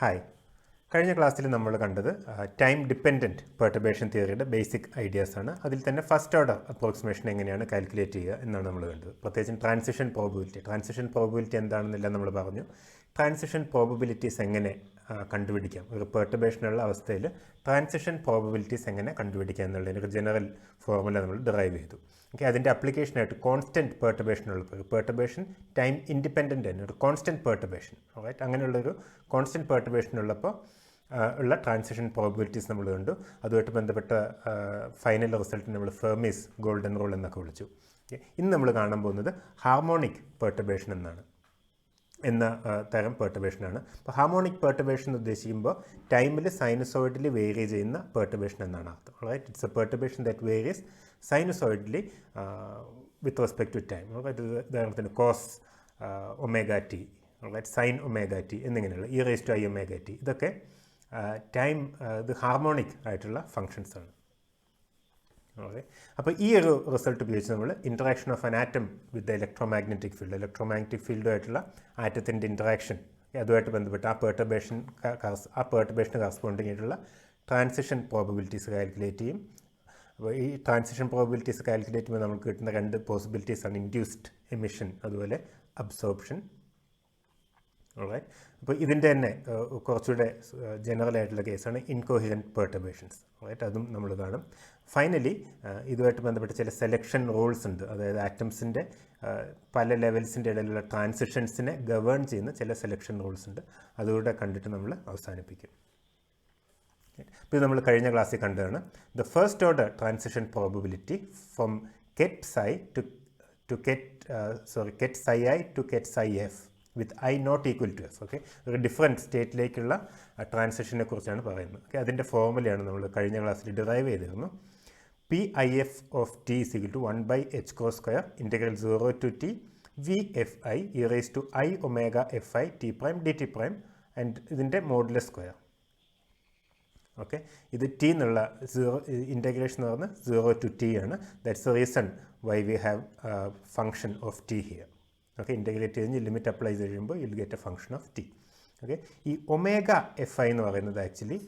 Hi, കഴിഞ്ഞ ക്ലാസ്സിൽ നമ്മൾ കണ്ടത് ടൈം ഡിപ്പെൻഡൻറ്റ് പെർട്ടർബേഷൻ തിയറിയുടെ ബേസിക് ഐഡിയാസാണ്. അതിൽ തന്നെ ഫസ്റ്റ് ഓർഡർ അപ്രോക്സിമേഷൻ എങ്ങനെയാണ് കാൽക്കുലേറ്റ് ചെയ്യുക എന്നാണ് നമ്മൾ കണ്ടത്. പ്രത്യേകിച്ചും ട്രാൻസിഷൻ പ്രോബബിലിറ്റി എന്താണെന്നെല്ലാം നമ്മൾ പറഞ്ഞു. ട്രാൻസിഷൻ പ്രോബബിലിറ്റീസ് എങ്ങനെ കണ്ടുപിടിക്കാം, ഒരു പെർട്ടർബേഷനുള്ള അവസ്ഥയിൽ ട്രാൻസിഷൻ പ്രോബബിലിറ്റീസ് എങ്ങനെ കണ്ടുപിടിക്കാം എന്നുള്ളതിന് ഒരു ജനറൽ ഫോർമുല നമ്മൾ ഡിറൈവ് ചെയ്തു. ഓക്കെ, അതിൻ്റെ അപ്ലിക്കേഷനായിട്ട് കോൺസ്റ്റൻറ്റ് പെർട്ടർബേഷൻ ഉള്ളപ്പോൾ പെർട്ടർബേഷൻ ടൈം ഇൻഡിപെൻഡൻ്റ് തന്നെ ഒരു കോൺസ്റ്റൻറ്റ് പെർട്ടർബേഷൻ, റൈറ്റ്, അങ്ങനെയുള്ളൊരു കോൺസ്റ്റൻറ്റ് പെർട്ടർബേഷൻ ഉള്ളപ്പോൾ ഉള്ള ട്രാൻസിഷൻ പ്രോബബിലിറ്റീസ് നമ്മൾ കണ്ടു. അതുമായിട്ട് ബന്ധപ്പെട്ട ഫൈനൽ റിസൾട്ട് നമ്മൾ ഫെർമീസ് ഗോൾഡൻ റൂൾ എന്നൊക്കെ വിളിച്ചു. ഇന്ന് നമ്മൾ കാണാൻ പോകുന്നത് ഹാർമോണിക് പെർട്ടർബേഷൻ എന്ന തരം പെർട്ടർബേഷനാണ്. അപ്പോൾ ഹാർമോണിക് പെർട്ടർബേഷൻ എന്ന് ഉദ്ദേശിക്കുമ്പോൾ ടൈമിൽ സൈനുസോയിഡലി വേരി ചെയ്യുന്ന പെർട്ടർബേഷൻ എന്നാണ് അർത്ഥം. Right, it's a perturbation that varies sinusoidally with respect to time. ഉദാഹരണത്തിന് cos omega T, right, sine omega T എന്നിങ്ങനെയുള്ള e⁻i⁻t ഇതൊക്കെ ടൈം ഇത് ഹാർമോണിക് ആയിട്ടുള്ള ഫങ്ഷൻസ് ആണ്. ഓക്കെ, അപ്പോൾ ഈ ഒരു റിസൾട്ട് ഉപയോഗിച്ച് നമ്മൾ interaction of an atom with the electromagnetic ഫീൽഡുമായിട്ടുള്ള ആറ്റത്തിൻ്റെ ഇൻറ്ററാക്ഷൻ, അതുമായിട്ട് ബന്ധപ്പെട്ട് ആ പെർട്ടർബേഷന് കറസ്പോണ്ടിങ് ആയിട്ടുള്ള ട്രാൻസിഷൻ പ്രോബബിലിറ്റീസ് കാൽക്കുലേറ്റ് ചെയ്യും. അപ്പോൾ ഈ ട്രാൻസിഷൻ പ്രോബബിലിറ്റീസ് കാൽക്കുലേറ്റ് ചെയ്യുമ്പോൾ നമുക്ക് കിട്ടുന്ന രണ്ട് പോസിബിലിറ്റീസാണ് ഇൻഡ്യൂസ്ഡ് എമിഷൻ അതുപോലെ അബ്സോർപ്ഷൻ. റൈറ്റ്, അപ്പോൾ ഇതിൻ്റെ തന്നെ കുറച്ചുകൂടെ ജനറൽ ആയിട്ടുള്ള കേസാണ് ഇൻകോഹിറൻറ്റ് പെർട്ടർബേഷൻസ്. റൈറ്റ്, അതും നമ്മൾ കാണും. ഫൈനലി ഇതുമായിട്ട് ബന്ധപ്പെട്ട് ചില സെലക്ഷൻ റൂൾസ് ഉണ്ട്. അതായത് ആറ്റംസിൻ്റെ പല ലെവൽസിൻ്റെ ഇടയിലുള്ള ട്രാൻസിഷൻസിനെ ഗവേൺ ചെയ്യുന്ന ചില സെലക്ഷൻ റൂൾസ് ഉണ്ട്. അതുകൂടെ കണ്ടിട്ട് നമ്മൾ അവസാനിപ്പിക്കും. ഇപ്പോൾ ഇത് നമ്മൾ കഴിഞ്ഞ ക്ലാസ്സിൽ കണ്ടതാണ്. The first order transition probability from get psi i to get psi f with i not equal to f. Okay, ഒരു ഡിഫറെൻറ്റ് സ്റ്റേറ്റിലേക്കുള്ള ട്രാൻസിഷനെ കുറിച്ചാണ് പറയുന്നത്. ഓക്കെ, അതിൻ്റെ ഫോർമുലയാണ് നമ്മൾ കഴിഞ്ഞ ക്ലാസ്സിൽ ഡിറൈവ് ചെയ്തിരുന്നു. PIF of t is equal to 1/h cos square integral 0 to t VFI e⁻i⁻fi t prime dt prime and ഇതിൻ്റെ modulus square. Okay, ഇത് ടി എന്നുള്ള ഇൻറ്റഗ്രേഷൻ എന്ന് പറഞ്ഞാൽ 0 to t ആണ്. That's the reason why we have function of T here. Okay, integrate കഴിഞ്ഞ് limit apply ചെയ്യുമ്പോൾ you will get A function of T. Okay, ഈ omega F I എന്ന് പറയുന്നത് actually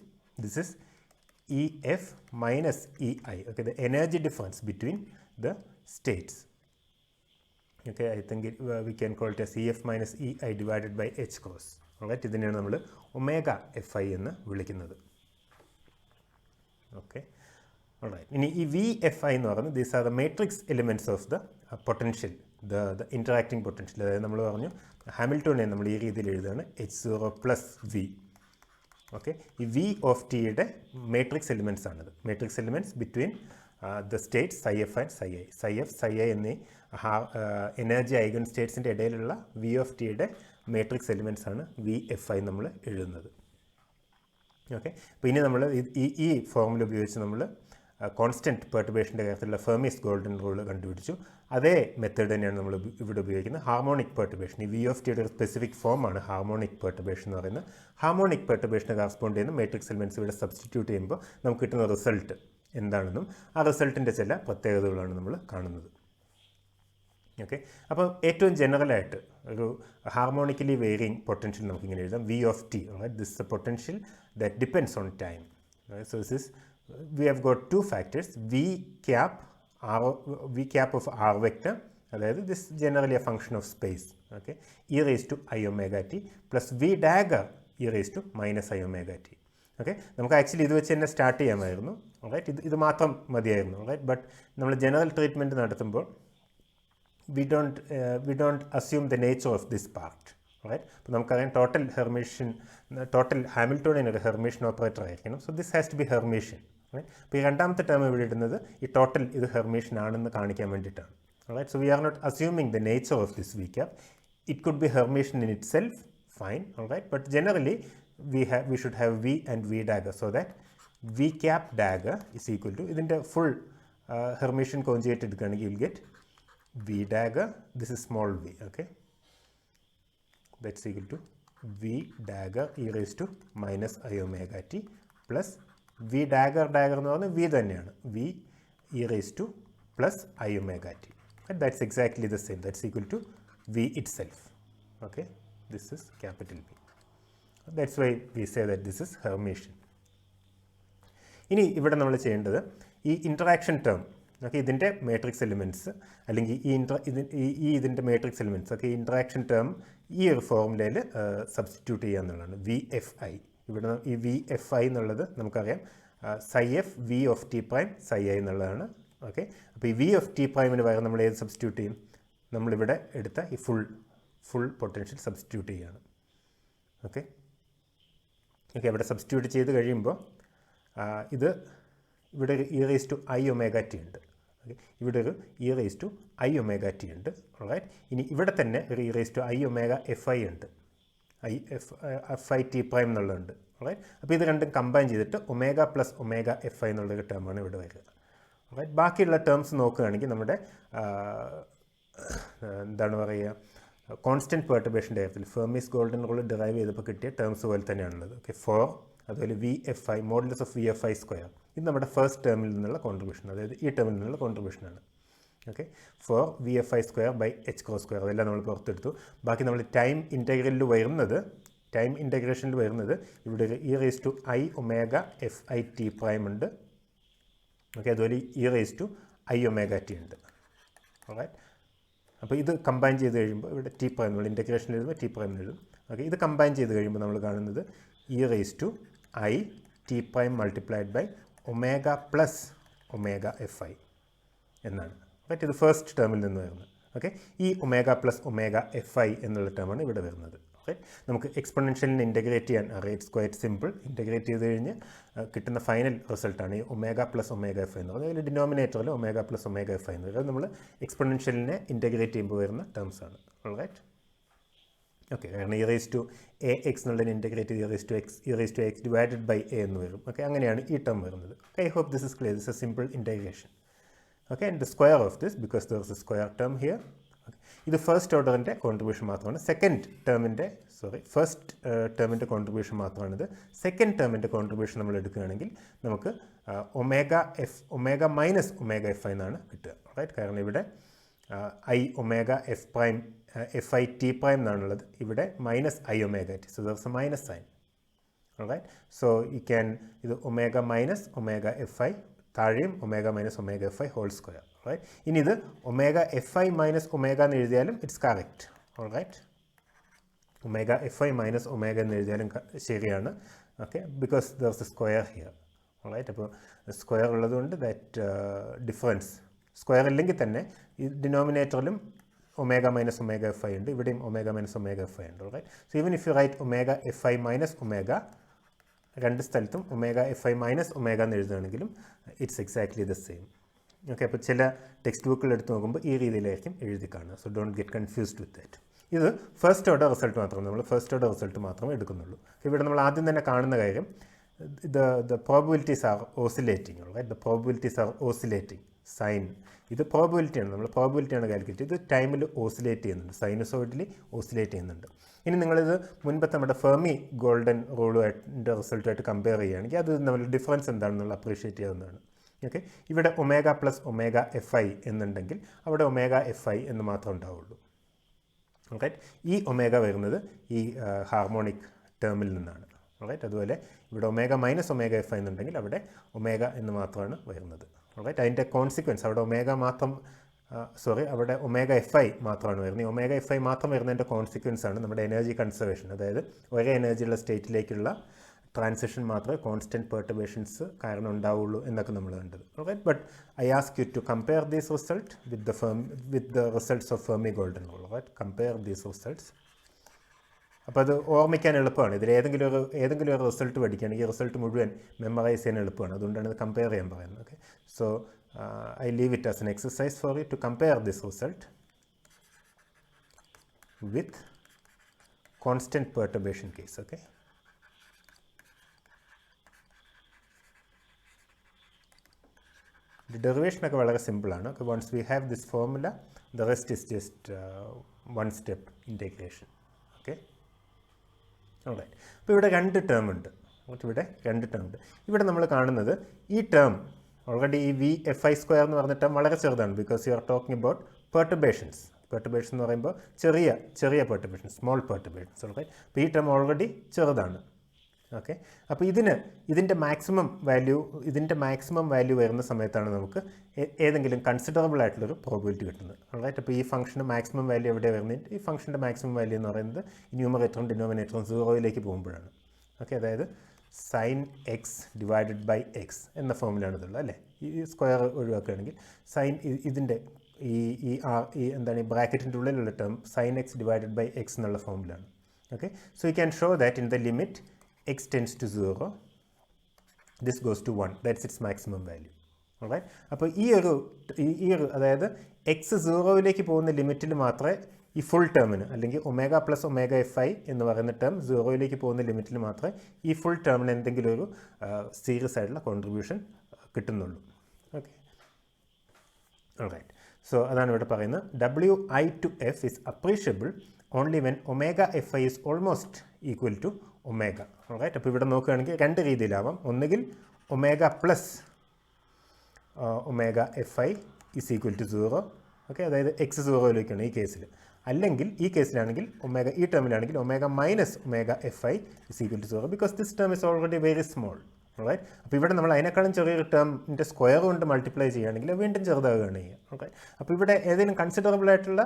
this is EF minus EI. Okay, the energy difference between the states. Okay, I think we can call it as EF minus EI divided by H cross. Alright, ഇതിനെയാണ് നമ്മൾ omega F I എന്ന് വിളിക്കുന്നത്. Okay, alright, ഇനി ഈ VFI എന്ന് പറയുന്നത് these are the matrix elements of the potential, the interacting potential. അതായത് നമ്മൾ പറഞ്ഞു ഹാമിൽട്ടോണിനെ നമ്മൾ ഈ രീതിയിൽ എഴുതുകയാണ് H0 plus V. ഓക്കെ, ഈ വി ഓഫ് ടിയുടെ മാട്രിക്സ് എലിമെൻറ്റ്സ് ആണിത്. Matrix elements between the states psi F and psi I. Psi F psi I എന്നീ എനർജി ഐഗൺ സ്റ്റേറ്റ്സിൻ്റെ ഇടയിലുള്ള വി ഓഫ് ടിയുടെ മാട്രിക്സ് എലിമെൻറ്റ്സ് ആണ് VFI നമ്മൾ എഴുതുന്നത്. ഓക്കെ, അപ്പോൾ ഇനി നമ്മൾ ഈ ഫോർമുല ഉപയോഗിച്ച് നമ്മൾ കോൺസ്റ്റൻറ്റ് പെർട്ടർബേഷൻ്റെ കാര്യത്തിലുള്ള ഫെർമീസ് ഗോൾഡൻ റൂൾ കണ്ടുപിടിച്ചു. അതേ മെത്തേഡ് തന്നെയാണ് നമ്മൾ ഇവിടെ ഉപയോഗിക്കുന്നത്. ഹാർമോണിക് പെർട്ടർബേഷൻ, ഈ വി ഓഫ് ടിയുടെ ഒരു സ്പെസിഫിക് ഫോമാണ് ഹാർമോണിക് പെർട്ടർബേഷൻ എന്ന് പറയുന്നത്. ഹാർമോണിക് പെർട്ടർബേഷന് കറസ്പോണ്ട് ചെയ്യുന്ന മാട്രിക്സ് എലിമെൻറ്റ്സ് ഇവിടെ സബ്സ്റ്റിറ്റ്യൂട്ട് ചെയ്യുമ്പോൾ നമുക്ക് കിട്ടുന്ന റിസൾട്ട് എന്താണെന്നും ആ റിസൾട്ടിൻ്റെ ചില പ്രത്യേകതകളാണ് നമ്മൾ കാണുന്നത്. ഓക്കെ, അപ്പോൾ ഏറ്റവും ജനറലായിട്ട് ഒരു ഹാർമോണിക്കലി വേരിയിങ് പൊട്ടൻഷ്യൽ നമുക്കിങ്ങനെ എഴുതാം. V of T, this is a potential that depends on time. So this is we have got two factors, v cap of r vector, അതായത് this generally a function of space. Okay, e⁻i⁻t plus v dagger e⁻−i⁻t. Okay, നമുക്ക് actually ഇത് വെച്ച് തന്നെ start ചെയ്യാമായിരുന്നു. Right, ഇത് മാത്രം മതിയായിരുന്നു. Right, but നമ്മൾ ജനറൽ ട്രീറ്റ്മെൻറ്റ് നടത്തുമ്പോൾ we don't assume the nature of this part. Right, അപ്പോൾ നമുക്കറിയാം ടോട്ടൽ ഹാമിൽട്ടോണിയൻ ഒരു ഹെർമീഷ്യൻ ഓപ്പറേറ്റർ ആയിരിക്കണം. So this has to be Hermitian. അപ്പോൾ ഈ രണ്ടാമത്തെ ടേം ഇവിടെ ഇടുന്നത് ഈ ടോട്ടൽ ഇത് ഹെർമീഷ്യൻ ആണെന്ന് കാണിക്കാൻ വേണ്ടിയിട്ടാണ്. Right, so we are not assuming the nature of this V cap. It could be Hermitian in itself, fine. Right, but generally we should have v and v dagger so that v cap dagger is equal to ഇതിൻ്റെ full Hermitian conjugate എടുക്കുകയാണെങ്കിൽ you will get v dagger, this is small v. Okay, that's equal to v dagger e⁻−i⁻t plus v dagger എന്ന് പറഞ്ഞാൽ v തന്നെയാണ്, v e⁻+i⁻t. That's exactly the same. That's equal to v itself. Okay, this is capital V. That's why we say that this is Hermitian. ഇനി ഇവിടെ നമ്മൾ ചെയ്യേണ്ടത് ഈ interaction term, okay, ഇതിൻ്റെ matrix elements അല്ലെങ്കിൽ ഇതിൻ്റെ മാട്രിക്സ് എലിമെൻറ്റ്സ് ഒക്കെ interaction term ഈ ഒരു ഫോർമുലയിൽ സബ്സ്റ്റിറ്റ്യൂട്ട് ചെയ്യുക എന്നുള്ളതാണ്. വി എഫ് ഐ, ഇവിടെ ഈ വി എഫ് ഐ എന്നുള്ളത് നമുക്കറിയാം psi F V of T prime psi I എന്നുള്ളതാണ്. ഓക്കെ, അപ്പോൾ ഈ വി ഓഫ് ടി പ്രൈമിന് പകരം നമ്മൾ ഏത് സബ്സ്റ്റിറ്റ്യൂട്ട് ചെയ്യും? നമ്മളിവിടെ എടുത്ത ഈ ഫുൾ പൊട്ടൻഷ്യൽ സബ്സ്റ്റിറ്റ്യൂട്ട് ചെയ്യുകയാണ്. ഓക്കെ, അവിടെ സബ്സ്റ്റിറ്റ്യൂട്ട് ചെയ്ത് കഴിയുമ്പോൾ ഇത് ഇവിടെ ഒരു E raise to I omega T ഉണ്ട്. ഓക്കെ, ഇവിടെ ഒരു E raise to I omega T ഉണ്ട്. ഓൾറൈറ്റ്, ഇനി ഇവിടെ തന്നെ ഒരു E raise to I omega F I ഉണ്ട്, എഫ് ഐ ടി പ്രൈം എന്നുള്ളതുണ്ട്. ഓൾറൈറ്റ്, അപ്പോൾ ഇത് രണ്ടും കമ്പൈൻ ചെയ്തിട്ട് omega plus omega F I എന്നുള്ളൊരു ടേമാണ് ഇവിടെ വരിക. ഓൾറൈറ്റ്, ബാക്കിയുള്ള ടേംസ് നോക്കുകയാണെങ്കിൽ നമ്മുടെ എന്താണ് പറയുക, കോൺസ്റ്റൻറ്റ് പെർട്ടുർബേഷൻ്റെ കാര്യത്തിൽ ഫെർമീസ് ഗോൾഡൻ റൂൾ ഡിറൈവ് ചെയ്തപ്പോൾ കിട്ടിയ ടേംസ് പോലെ തന്നെയാണുള്ളത്. ഓക്കെ, 4, അതുപോലെ V F I modulus of V F I square, ഇത് നമ്മുടെ ഫസ്റ്റ് ടേമിൽ നിന്നുള്ള കോൺട്രിബ്യൂഷൻ, അതായത് ഈ ടേമിൽ നിന്നുള്ള കോൺട്രിബ്യൂഷനാണ്. Okay, 4 V F I square by H cross square, അതെല്ലാം നമ്മൾ പുറത്തെടുത്തു. ബാക്കി നമ്മൾ ടൈം ഇൻറ്റഗ്രേഷനിൽ വരുന്നത് ഇവിടെ ഒരു E raise to I omega F I T prime ഉണ്ട്. ഓക്കെ, അതുപോലെ e raise to I omega T ഉണ്ട്. ഓൾറൈറ്റ്, അപ്പോൾ ഇത് കമ്പൈൻ ചെയ്ത് കഴിയുമ്പോൾ ഇവിടെ ടി പ്രൈം നമ്മൾ ഇൻറ്റഗ്രേഷൻ എഴുതുമ്പോൾ ടി പ്രൈം എഴുതും. ഓക്കെ, ഇത് കമ്പൈൻ ചെയ്ത് കഴിയുമ്പോൾ നമ്മൾ കാണുന്നത് e raise to I T prime multiplied by omega plus omega F I എന്നാണ്. റൈറ്റ്, ഇത് ഫസ്റ്റ് ടേമിൽ നിന്ന് വരുന്നത്. ഓക്കെ, ഈ omega plus omega F I എന്നുള്ള ടേമാണ് ഇവിടെ വരുന്നത്. റൈറ്റ്, നമുക്ക് എക്സ്പൊണൻഷ്യലിനെ ഇൻറ്റഗ്രേറ്റ് ചെയ്യാൻ ഇറ്റ്സ് ക്വൈറ്റ് സിമ്പിൾ. ഇൻറ്റഗ്രേറ്റ് ചെയ്ത് കഴിഞ്ഞ് കിട്ടുന്ന ഫൈനൽ റിസൾട്ടാണ് ഈ omega plus omega F I എന്ന് പറയുന്നത്. അതിൽ ഡിനോമിനേറ്ററിൽ omega plus omega F I എന്ന് പറയുന്നത് നമ്മൾ എക്സ്പൊണൻഷ്യലിനെ ഇൻറ്റഗ്രേറ്റ് ചെയ്യുമ്പോൾ വരുന്ന ടേംസാണ്. റൈറ്റ്, ഓക്കെ, കാരണം e raise to a x എന്നുള്ളതിന് ഇൻറ്റഗ്രേറ്റ് ചെയ്ത് e raise to x divided by a എന്ന് വരും. ഓക്കെ, അങ്ങനെയാണ് ഈ ടേം വരുന്നത്. Okay, I hope this is clear. This a simple integration. Okay, and the square of this because there is a square term here. ഇത് first ഓർഡറിൻ്റെ contribution മാത്രമാണ്. First ടേമിൻ്റെ contribution മാത്രമാണിത്. സെക്കൻഡ് ടേമിൻ്റെ കോൺട്രിബ്യൂഷൻ നമ്മൾ എടുക്കുകയാണെങ്കിൽ നമുക്ക് omega minus omega F I എന്നാണ് കിട്ടുക. റൈറ്റ്, കാരണം ഇവിടെ I omega F I T prime എന്നാണുള്ളത്, ഇവിടെ minus I omega T, so there is a minus sign. Right, so you can ഇത് omega minus omega F I, താഴെയും omega minus omega F I whole square. Right, ഇനി ഇത് omega F I minus omega എന്ന് എഴുതിയാലും it's correct. All right, omega F I minus omega എന്ന് എഴുതിയാലും ശരിയാണ്. Okay, because there is a square here. All right, അപ്പോൾ square ഉള്ളതുകൊണ്ട് that difference, square ഇല്ലെങ്കിൽ തന്നെ ഈ ഡിനോമിനേറ്ററിലും omega minus omega F I ഉണ്ട്, ഇവിടെയും omega minus omega F I ഉണ്ട്. Right, so even if you write omega F I minus omega, രണ്ട് സ്ഥലത്തും omega F I minus omega എന്ന് എഴുതുകയാണെങ്കിലും it's exactly the same. Okay, അപ്പോൾ ചില text ബുക്കുകൾ എടുത്ത് നോക്കുമ്പോൾ ഈ രീതിയിലായിരിക്കും എഴുതി കാണുക. So don't get confused with that. ഇത് ഫസ്റ്റ് ഓർഡർ റിസൾട്ട് മാത്രമേ നമ്മൾ ഫസ്റ്റ് ഓർഡർ റിസൾട്ട് മാത്രമേ എടുക്കുന്നുള്ളൂ. ഇവിടെ നമ്മൾ ആദ്യം തന്നെ കാണുന്ന കാര്യം the probabilities are oscillating. Right? The probabilities are oscillating. Sine. ഇത് പ്രോബിലിറ്റിയാണ്, നമ്മൾ പ്രോബിലിറ്റിയാണ് കാൽക്കുലേറ്റ് ചെയ്ത് ടൈമിൽ ഓസിലേറ്റ് ചെയ്യുന്നുണ്ട്, സൈനസോയിഡിൽ ഓസിലേറ്റ് ചെയ്യുന്നുണ്ട്. ഇനി നിങ്ങളിത് മുൻപത്തെ നമ്മുടെ ഫെർമി ഗോൾഡൻ റൂളുമായിട്ട് റിസൾട്ടായിട്ട് കമ്പയർ ചെയ്യുകയാണെങ്കിൽ അത് നമ്മൾ ഡിഫറൻസ് എന്താണെന്നുള്ള അപ്രീഷിയേറ്റ് ചെയ്യാവുന്നതാണ്. ഓക്കെ, ഇവിടെ omega plus omega F I എന്നുണ്ടെങ്കിൽ അവിടെ ഒമേഗ എഫ് ഐ എന്ന് മാത്രമേ ഉണ്ടാവുള്ളൂ. ഓക്കെ, ഈ ഒമേഗ വരുന്നത് ഈ ഹാർമോണിക് ടേമിൽ നിന്നാണ്. റൈറ്റ്, അതുപോലെ ഇവിടെ omega minus omega F I എന്നുണ്ടെങ്കിൽ അവിടെ ഒമേഗ എന്ന് മാത്രമാണ് വരുന്നത്. റൈറ്റ്, അതിൻ്റെ കോൺസിക്വൻസ് അവിടെ അവിടെ ഒമേഗ എഫ് ഐ മാത്രമാണ് വരുന്നത്. ഈ ഒമേഗ എഫ് ഐ മാത്രം വരുന്നതിൻ്റെ കോൺസിക്വൻസ് ആണ് നമ്മുടെ എനർജി കൺസർവേഷൻ, അതായത് ഒരേ എനർജിയുള്ള സ്റ്റേറ്റിലേക്കുള്ള ട്രാൻസിഷൻ മാത്രമേ കോൺസ്റ്റൻറ്റ് പെർട്ടുർബേഷൻസ് കാരണം ഉണ്ടാവുള്ളൂ എന്നൊക്കെ നമ്മൾ കണ്ടത്. Right, but I ask you to compare these result with the results of Fermi golden rule. Right, compare these results. അപ്പോൾ അത് ഓർമ്മിക്കാൻ എളുപ്പമാണ്. ഇതിൽ ഏതെങ്കിലും ഒരു റിസൾട്ട് പഠിക്കുകയാണെങ്കിൽ ഈ റിസൾട്ട് മുഴുവൻ മെമ്മറൈസ് ചെയ്യാൻ എളുപ്പമാണ്. അതുകൊണ്ടാണ് ഇത് കമ്പയർ ചെയ്യാൻ പറയുന്നത്. Okay, so I leave it as an exercise for you to compare this result with constant perturbation case. Okay, ഡെറിവേഷനൊക്കെ വളരെ സിമ്പിളാണ്. Okay, once we have this formula the rest is just one step integration. Okay, alright, അപ്പോൾ ഇവിടെ രണ്ട് term ഉണ്ട്. ഇവിടെ നമ്മൾ കാണുന്നത് ഈ ടേം ഓൾറെഡി ഈ വി എഫ് ഐ സ്ക്വയർ എന്ന് പറഞ്ഞ ടേം വളരെ ചെറുതാണ്, because you are talking about perturbations. Perturbation എന്ന് പറയുമ്പോൾ ചെറിയ പെർട്ടുർബേഷൻ, സ്മോൾ പെർട്ടുർബേഷൻസ്. ഓൾറൈറ്റ്, അപ്പോൾ ഈ ടേം ഓൾറെഡി ചെറുതാണ്. ഓക്കെ, അപ്പോൾ ഇതിൻ്റെ മാക്സിമം വാല്യൂ വരുന്ന സമയത്താണ് നമുക്ക് ഏതെങ്കിലും കൺസിഡറബിൾ ആയിട്ടുള്ളൊരു പ്രോബിലിറ്റി കിട്ടുന്നത്. ഓൾറൈറ്റ്, അപ്പോൾ ഈ ഫംഗ്ഷന് മാക്സിമം വാല്യൂ എവിടെ വരുന്നത്? ഈ ഫംഗ്ഷൻ്റെ മാക്സിമം വാല്യൂ എന്ന് പറയുന്നത് ന്യൂമറേറ്ററും ഡിനോമിനേറ്ററും 0 പോകുമ്പോഴാണ്. ഓക്കെ, അതായത് sine X divided by x എന്ന ഫോമിലാണ് ഇതുള്ളത് അല്ലേ. ഈ സ്ക്വയർ ഒഴിവാക്കുകയാണെങ്കിൽ സൈൻ ഇതിൻ്റെ എന്താണ് ഈ ബ്രാക്കറ്റിൻ്റെ ഉള്ളിലുള്ള term sine X divided by x എന്നുള്ള ഫോമിലാണ്. Okay, so you can show that in the limit x tends to 0, this goes to 1, that's its maximum value. Alright, അപ്പോൾ ഈ ഒരു അതായത് എക്സ് 0 പോകുന്ന ലിമിറ്റിൽ മാത്രമേ ഈ ഫുൾ ടേമിന് അല്ലെങ്കിൽ omega plus omega F I എന്ന് പറയുന്ന ടേം 0 പോകുന്ന ലിമിറ്റിൽ മാത്രമേ ഈ ഫുൾ ടേമിന് എന്തെങ്കിലും ഒരു സീരിയസ് ആയിട്ടുള്ള കോൺട്രിബ്യൂഷൻ കിട്ടുന്നുള്ളൂ. ഓക്കെ, ഓൾറൈറ്റ്, സോ അതാണ് ഇവിടെ പറയുന്നത്. WI to F is appreciable only when omega fi is almost equal to omega. Alright, അപ്പോൾ ഇവിടെ നോക്കുകയാണെങ്കിൽ രണ്ട് രീതിയിലാവാം. ഒന്നുകിൽ omega plus omega F I is equal to 0. Okay, അതായത് എക്സ് 0 ഈ കേസിൽ. അല്ലെങ്കിൽ ഈ കേസിലാണെങ്കിൽ ഈ ടേമിലാണെങ്കിൽ omega minus omega F I is equal to 0 because this term is already very small. Alright, അപ്പോൾ ഇവിടെ നമ്മൾ അതിനേക്കാളും ചെറിയൊരു ടേമിൻ്റെ സ്ക്വയർ കൊണ്ട് മൾട്ടിപ്ലൈ ചെയ്യുകയാണെങ്കിൽ വീണ്ടും ചെറുതാവുകയാണ് ചെയ്യുക. ഓക്കെ, അപ്പോൾ ഇവിടെ ഏതെങ്കിലും കൺസിഡറബിൾ ആയിട്ടുള്ള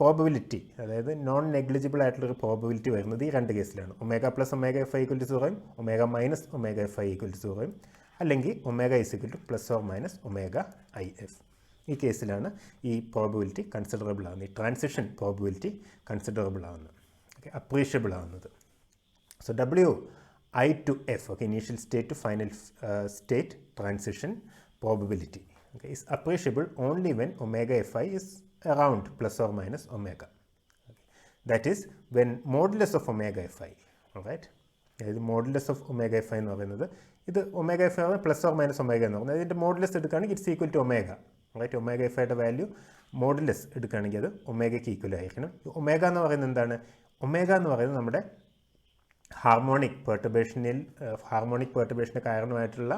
പ്രോബബിലിറ്റി, അതായത് നോൺ നെഗ്ലിജിബിൾ ആയിട്ടുള്ളൊരു പ്രോബബിലിറ്റി വരുന്നത് ഈ രണ്ട് കേസിലാണ്. Omega plus omega F I equal to 0, omega minus omega F I equal to 0, അല്ലെങ്കിൽ omega is equal to plus or minus omega I F. ഈ കേസിലാണ് ഈ പ്രോബബിലിറ്റി കൺസിഡറബിൾ ആവുന്നത്, ഈ ട്രാൻസിഷൻ പ്രോബബിലിറ്റി കൺസിഡറബിൾ ആവുന്നത്. ഓക്കെ, അപ്രീഷ്യബിൾ ആവുന്നത്. So WI to F, okay, initial state to final state transition probability, okay, is appreciable only when omega fi is around plus or minus omega. Okay. That is when modulus of omega fi, alright, അതായത് modulus of omega F I എന്ന് പറയുന്നത് ഇത് omega F I plus or minus omega എന്ന് പറയുന്നത് ഇതിൻ്റെ modulus എടുക്കുകയാണെങ്കിൽ it's equal to omega. Right, omega F ഐയുടെ value modulus എടുക്കുകയാണെങ്കിൽ അത് ഒമേഗയ്ക്ക് ഈക്വൽ ആയിരിക്കണം. ഒമേഗ എന്ന് പറയുന്നത് എന്താണ്? ഒമേഗ എന്ന് പറയുന്നത് നമ്മുടെ ഹാർമോണിക് പെർട്ടുർബേഷന് കാരണമായിട്ടുള്ള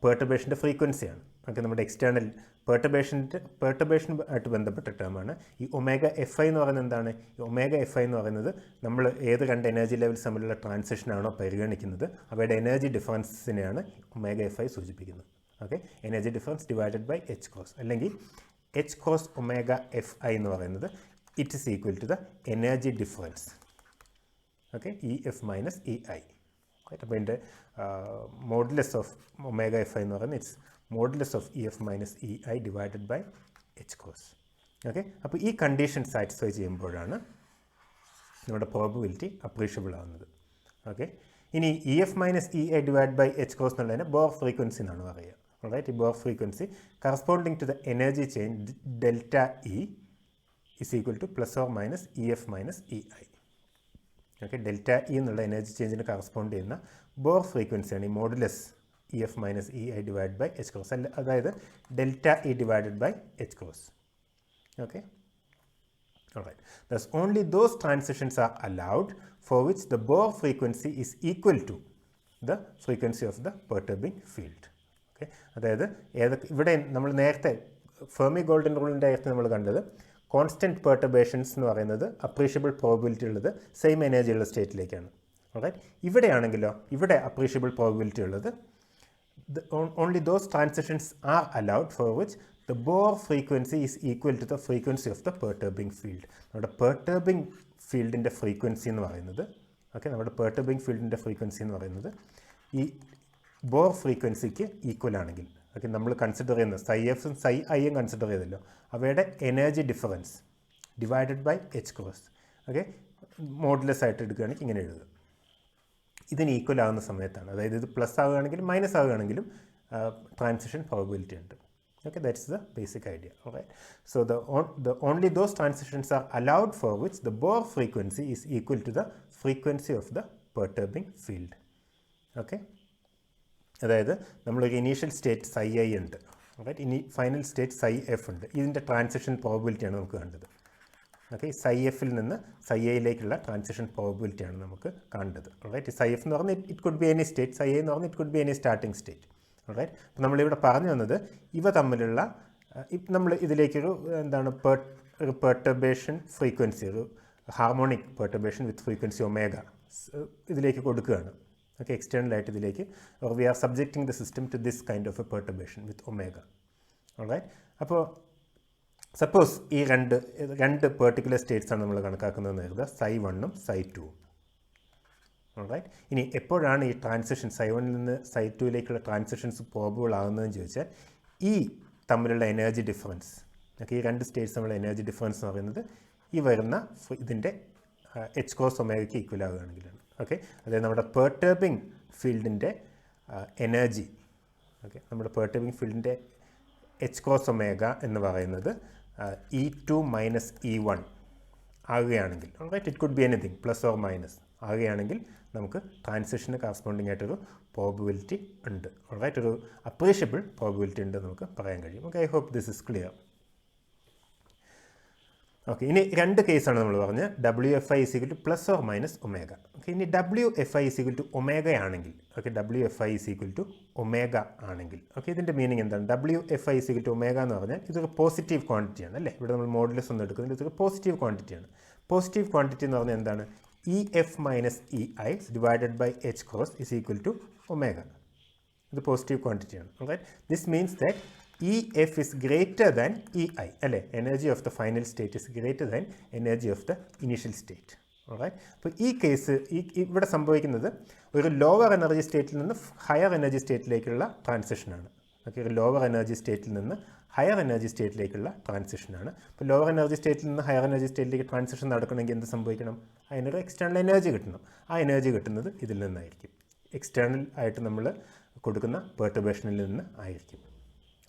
പെർട്ടുർബേഷൻ്റെ ഫ്രീക്വൻസിയാണ്. ഓക്കെ, നമ്മുടെ എക്സ്റ്റേണൽ പെർട്ടുർബേഷനുമായിട്ട് ബന്ധപ്പെട്ട ടേമാണ്. ഈ ഒമേഗ എഫ് ഐ എന്ന് പറയുന്നത് എന്താണ്? ഈ ഒമേഗ എഫ് ഐ എന്ന് പറയുന്നത് നമ്മൾ ഏത് രണ്ട് എനർജി ലെവൽസ് തമ്മിലുള്ള ട്രാൻസിഷനാണോ പരിഗണിക്കുന്നത് അവയുടെ എനർജി ഡിഫറൻസിനെയാണ് ഒമേഗ എഫ് ഐ സൂചിപ്പിക്കുന്നത്. Okay, energy difference divided by H cross, അല്ലെങ്കിൽ H cross omega F I എന്ന് പറയുന്നത് it is equal to the energy difference. Okay, E F minus E I. അപ്പോൾ ഇതിൻ്റെ modulus of omega F I എന്ന് പറയുന്നത് it's modulus of E F minus E I divided by H cross. Okay, അപ്പോൾ ഈ condition satisfy ചെയ്യുമ്പോഴാണ് നമ്മുടെ probability appreciable ആവുന്നത്. Okay, ഇനി E F minus E I divide by H cross എന്നുള്ളതിനെ Bohr frequency എന്നാണ് പറയുക. റൈറ്റ്, ഈ Bohr frequency corresponding to the energy change delta E is equal to plus or minus E F minus E I. Okay, delta E എന്നുള്ള energy ചേഞ്ചിന് correspond ചെയ്യുന്ന Bohr ഫ്രീക്വൻസിയാണ് ഈ modulus E F minus E I divide by H cross, അതായത് delta E divided by H cross. Okay, alright, thus only those transitions are allowed for which the Bohr frequency is equal to the frequency of the perturbing field. Okay, അതായത് ഇവിടെ നമ്മൾ നേരത്തെ Fermi golden റൂളിൻ്റെ അകത്ത് നമ്മൾ കണ്ടത് constant പെർട്ടർബേഷൻസ് എന്ന് പറയുന്നത് appreciable probability ഉള്ളത് സെയിം എനർജി ഉള്ള സ്റ്റേറ്റിലേക്കാണ്. ഓൾറൈറ്റ്, ഇവിടെയാണെങ്കിലോ ഇവിടെ അപ്രീഷ്യബിൾ പ്രോബിലിറ്റി ഉള്ളത് only those transitions are allowed for which the Bohr frequency is equal to the frequency of the perturbing field. നമ്മുടെ പെർട്ടർബിംഗ് ഫീൽഡിൻ്റെ ഫ്രീക്വൻസി എന്ന് പറയുന്നത് നമ്മുടെ പെർട്ടർബിംഗ് ഫീൽഡിൻ്റെ ഫ്രീക്വൻസി എന്ന് പറയുന്നത് ഈ ബോർ ഫ്രീക്വൻസിക്ക് ഈക്വൽ ആണെങ്കിൽ നമ്മൾ കൺസിഡർ ചെയ്യുന്ന സൈ എഫും സൈ ഐയും കൺസിഡർ ചെയ്തല്ലോ, അവയുടെ energy difference divided by H cross. Modulus ആയിട്ട് എടുക്കുകയാണെങ്കിൽ ഇങ്ങനെ എഴുതുക. ഇതിന് ഈക്വൽ ആകുന്ന സമയത്താണ്, അതായത് ഇത് പ്ലസ് ആവുകയാണെങ്കിലും മൈനസ് ആവുകയാണെങ്കിലും ട്രാൻസിഷൻ പ്രോബബിലിറ്റി ഉണ്ട്. Okay, that's the basic idea. Alright, so the only those transitions are allowed for which the Bohr frequency is equal to the frequency of the perturbing field. Okay, അതായത് നമ്മളൊരു initial state psi I ഉണ്ട്, right, ഇനി final state സൈ F ഉണ്ട്. ഇതിൻ്റെ transition പ്രോബബിലിറ്റിയാണ് നമുക്ക് കണ്ടത്. Okay, സൈ എഫിൽ നിന്ന് സൈ ഐയിലേക്കുള്ള ട്രാൻസിഷൻ പ്രോബബിലിറ്റിയാണ് നമുക്ക് കണ്ടത്. റൈറ്റ്, സൈ എഫ് എന്ന് പറഞ്ഞാൽ it could be any state, psi I എന്ന് പറഞ്ഞാൽ it could be any starting state. Right, അപ്പോൾ നമ്മളിവിടെ പറഞ്ഞു വന്നത് ഇവ തമ്മിലുള്ള നമ്മൾ ഇതിലേക്കൊരു ഒരു പെർട്ടർബേഷൻ ഫ്രീക്വൻസി, ഒരു harmonic perturbation with frequency omega ഇതിലേക്ക് കൊടുക്കുകയാണ്. ഓക്കെ, എക്സ്റ്റേണലായിട്ട് ഇതിലേക്ക്, or we are subjecting the system to this kind of a perturbation with omega. Alright, അപ്പോൾ സപ്പോസ് ഈ രണ്ട് പെർട്ടിക്കുലർ സ്റ്റേറ്റ്സ് ആണ് നമ്മൾ കണക്കാക്കുന്നതെന്ന് കരുതുക, psi1 psi2. Alright, ഇനി എപ്പോഴാണ് ഈ ട്രാൻസിഷൻ psi1 നിന്ന് psi2യിലേക്കുള്ള ട്രാൻസിഷൻസ് പോസിബിൾ ആകുന്നതെന്ന് ചോദിച്ചാൽ ഈ തമ്മിലുള്ള എനർജി ഡിഫറൻസ്, ഓക്കെ, ഈ രണ്ട് സ്റ്റേറ്റ്സ് തമ്മിലുള്ള എനർജി ഡിഫറൻസ് എന്ന് പറയുന്നത് ഈ വരുന്ന ഇതിൻ്റെ എച്ച് ക്രോസ് ഒമേഗയ്ക്ക് ഈക്വൽ ആവുകയാണെങ്കിലാണ്. ഓക്കെ, അതായത് നമ്മുടെ പെർട്ടർബിംഗ് ഫീൽഡിൻ്റെ എനർജി, ഓക്കെ, നമ്മുടെ പെർട്ടർബിംഗ് ഫീൽഡിൻ്റെ എച്ച് ക്രോസ് ഒമേഗ എന്ന് പറയുന്നത് E2 മൈനസ് E1 ആകുകയാണെങ്കിൽ, right, it could be anything plus or minus ആകുകയാണെങ്കിൽ നമുക്ക് ട്രാൻസിഷന് കറസ്പോണ്ടിങ് ആയിട്ടൊരു പ്രോബിലിറ്റി ഉണ്ട്. റൈറ്റ്, ഒരു അപ്രീഷ്യബിൾ പ്രോബിലിറ്റി ഉണ്ട് നമുക്ക് പറയാൻ കഴിയും. Okay, I hope this is clear. Okay, ഇനി രണ്ട് കേസാണ് നമ്മൾ പറഞ്ഞത്, WFI is equal to plus or minus omega. Okay, ഇനി WFI is equal to omega ആണെങ്കിൽ, okay, WFI is equal to omega ആണെങ്കിൽ, ഓക്കെ, ഇതിൻ്റെ മീനിങ് എന്താണ്? WFI is equal to omega എന്ന് പറഞ്ഞാൽ ഇതൊരു പോസിറ്റീവ് ക്വാണ്ടിറ്റിയാണ് അല്ലേ. ഇവിടെ നമ്മൾ മോഡുലസ് ഒന്നും എടുക്കുന്നില്ല, ഇതൊരു പോസിറ്റീവ് ക്വാണ്ടിറ്റിയാണ്. പോസിറ്റീവ് ക്വാണ്ടിറ്റി എന്ന് പറഞ്ഞാൽ എന്താണ്? EF minus EI divided by H cross is equal to omega. ഇത് പോസിറ്റീവ് ക്വാണ്ടിറ്റിയാണ്. Right, this means that EF is greater than EI, അല്ലേ, energy of the final state is greater than energy of the initial state. Alright, അപ്പോൾ ഈ case ഇവിടെ സംഭവിക്കുന്നത് ഒരു lower energy സ്റ്റേറ്റിൽ നിന്ന് ഹയർ എനർജി സ്റ്റേറ്റിലേക്കുള്ള ട്രാൻസിഷനാണ്. ഓക്കെ, ഒരു ലോവർ എനർജി സ്റ്റേറ്റിൽ നിന്ന് ഹയർ എനർജി സ്റ്റേറ്റിലേക്കുള്ള ട്രാൻസിഷനാണ്. അപ്പോൾ ലോവർ എനർജി സ്റ്റേറ്റിൽ നിന്ന് ഹയർ എനർജി സ്റ്റേറ്റിലേക്ക് ട്രാൻസിഷൻ നടക്കണമെങ്കിൽ എന്ത് സംഭവിക്കണം? അതിനൊരു എക്സ്റ്റേണൽ എനർജി കിട്ടണം. ആ എനർജി കിട്ടുന്നത് ഇതിൽ നിന്നായിരിക്കും, എക്സ്റ്റേണൽ ആയിട്ട് നമ്മൾ കൊടുക്കുന്ന പെർട്ടർബേഷനിൽ നിന്ന് ആയിരിക്കും.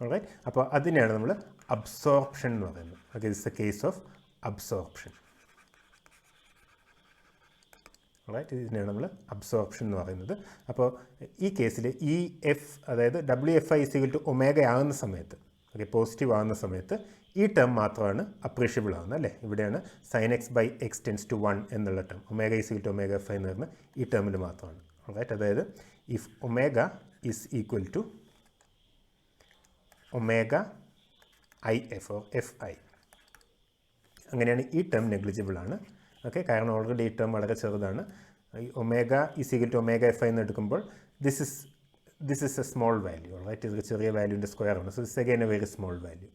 ഓൾറൈറ്റ്, അപ്പോൾ അതിനെയാണ് നമ്മൾ അബ്സോർപ്ഷൻ എന്ന് പറയുന്നത്. Okay, this is a case of absorption. Alright, ഇതിനെയാണ് നമ്മൾ അബ്സോർപ്ഷൻ എന്ന് പറയുന്നത്. അപ്പോൾ ഈ കേസിൽ EF, അതായത് WFI is equal to omega ആകുന്ന സമയത്ത്, ഓക്കെ, പോസിറ്റീവ് ആകുന്ന സമയത്ത് ഈ ടേം മാത്രമാണ് അപ്രീഷ്യബിൾ ആകുന്നത് അല്ലേ. ഇവിടെയാണ് sin x by x tends to 1 എന്നുള്ള term, omega is equal to omega FI എന്ന് പറയുന്നത് ഈ ടേമിൽ മാത്രമാണ്. ഓൾറൈറ്റ്, അതായത് if omega is equal to omega IF or FI, അങ്ങനെയാണ് ഈ ടേം നെഗ്ലിജിബിൾ ആണ്. ഓക്കെ, കാരണം ഓൾറെഡി ഈ ടേം വളരെ ചെറുതാണ്. ഈ omega is equal to omega FI എന്ന് എടുക്കുമ്പോൾ this is a small value, right, ഇത് ചെറിയ വാല്യൂവിൻ്റെ സ്ക്വയർ ആണ്. So this again a very small value.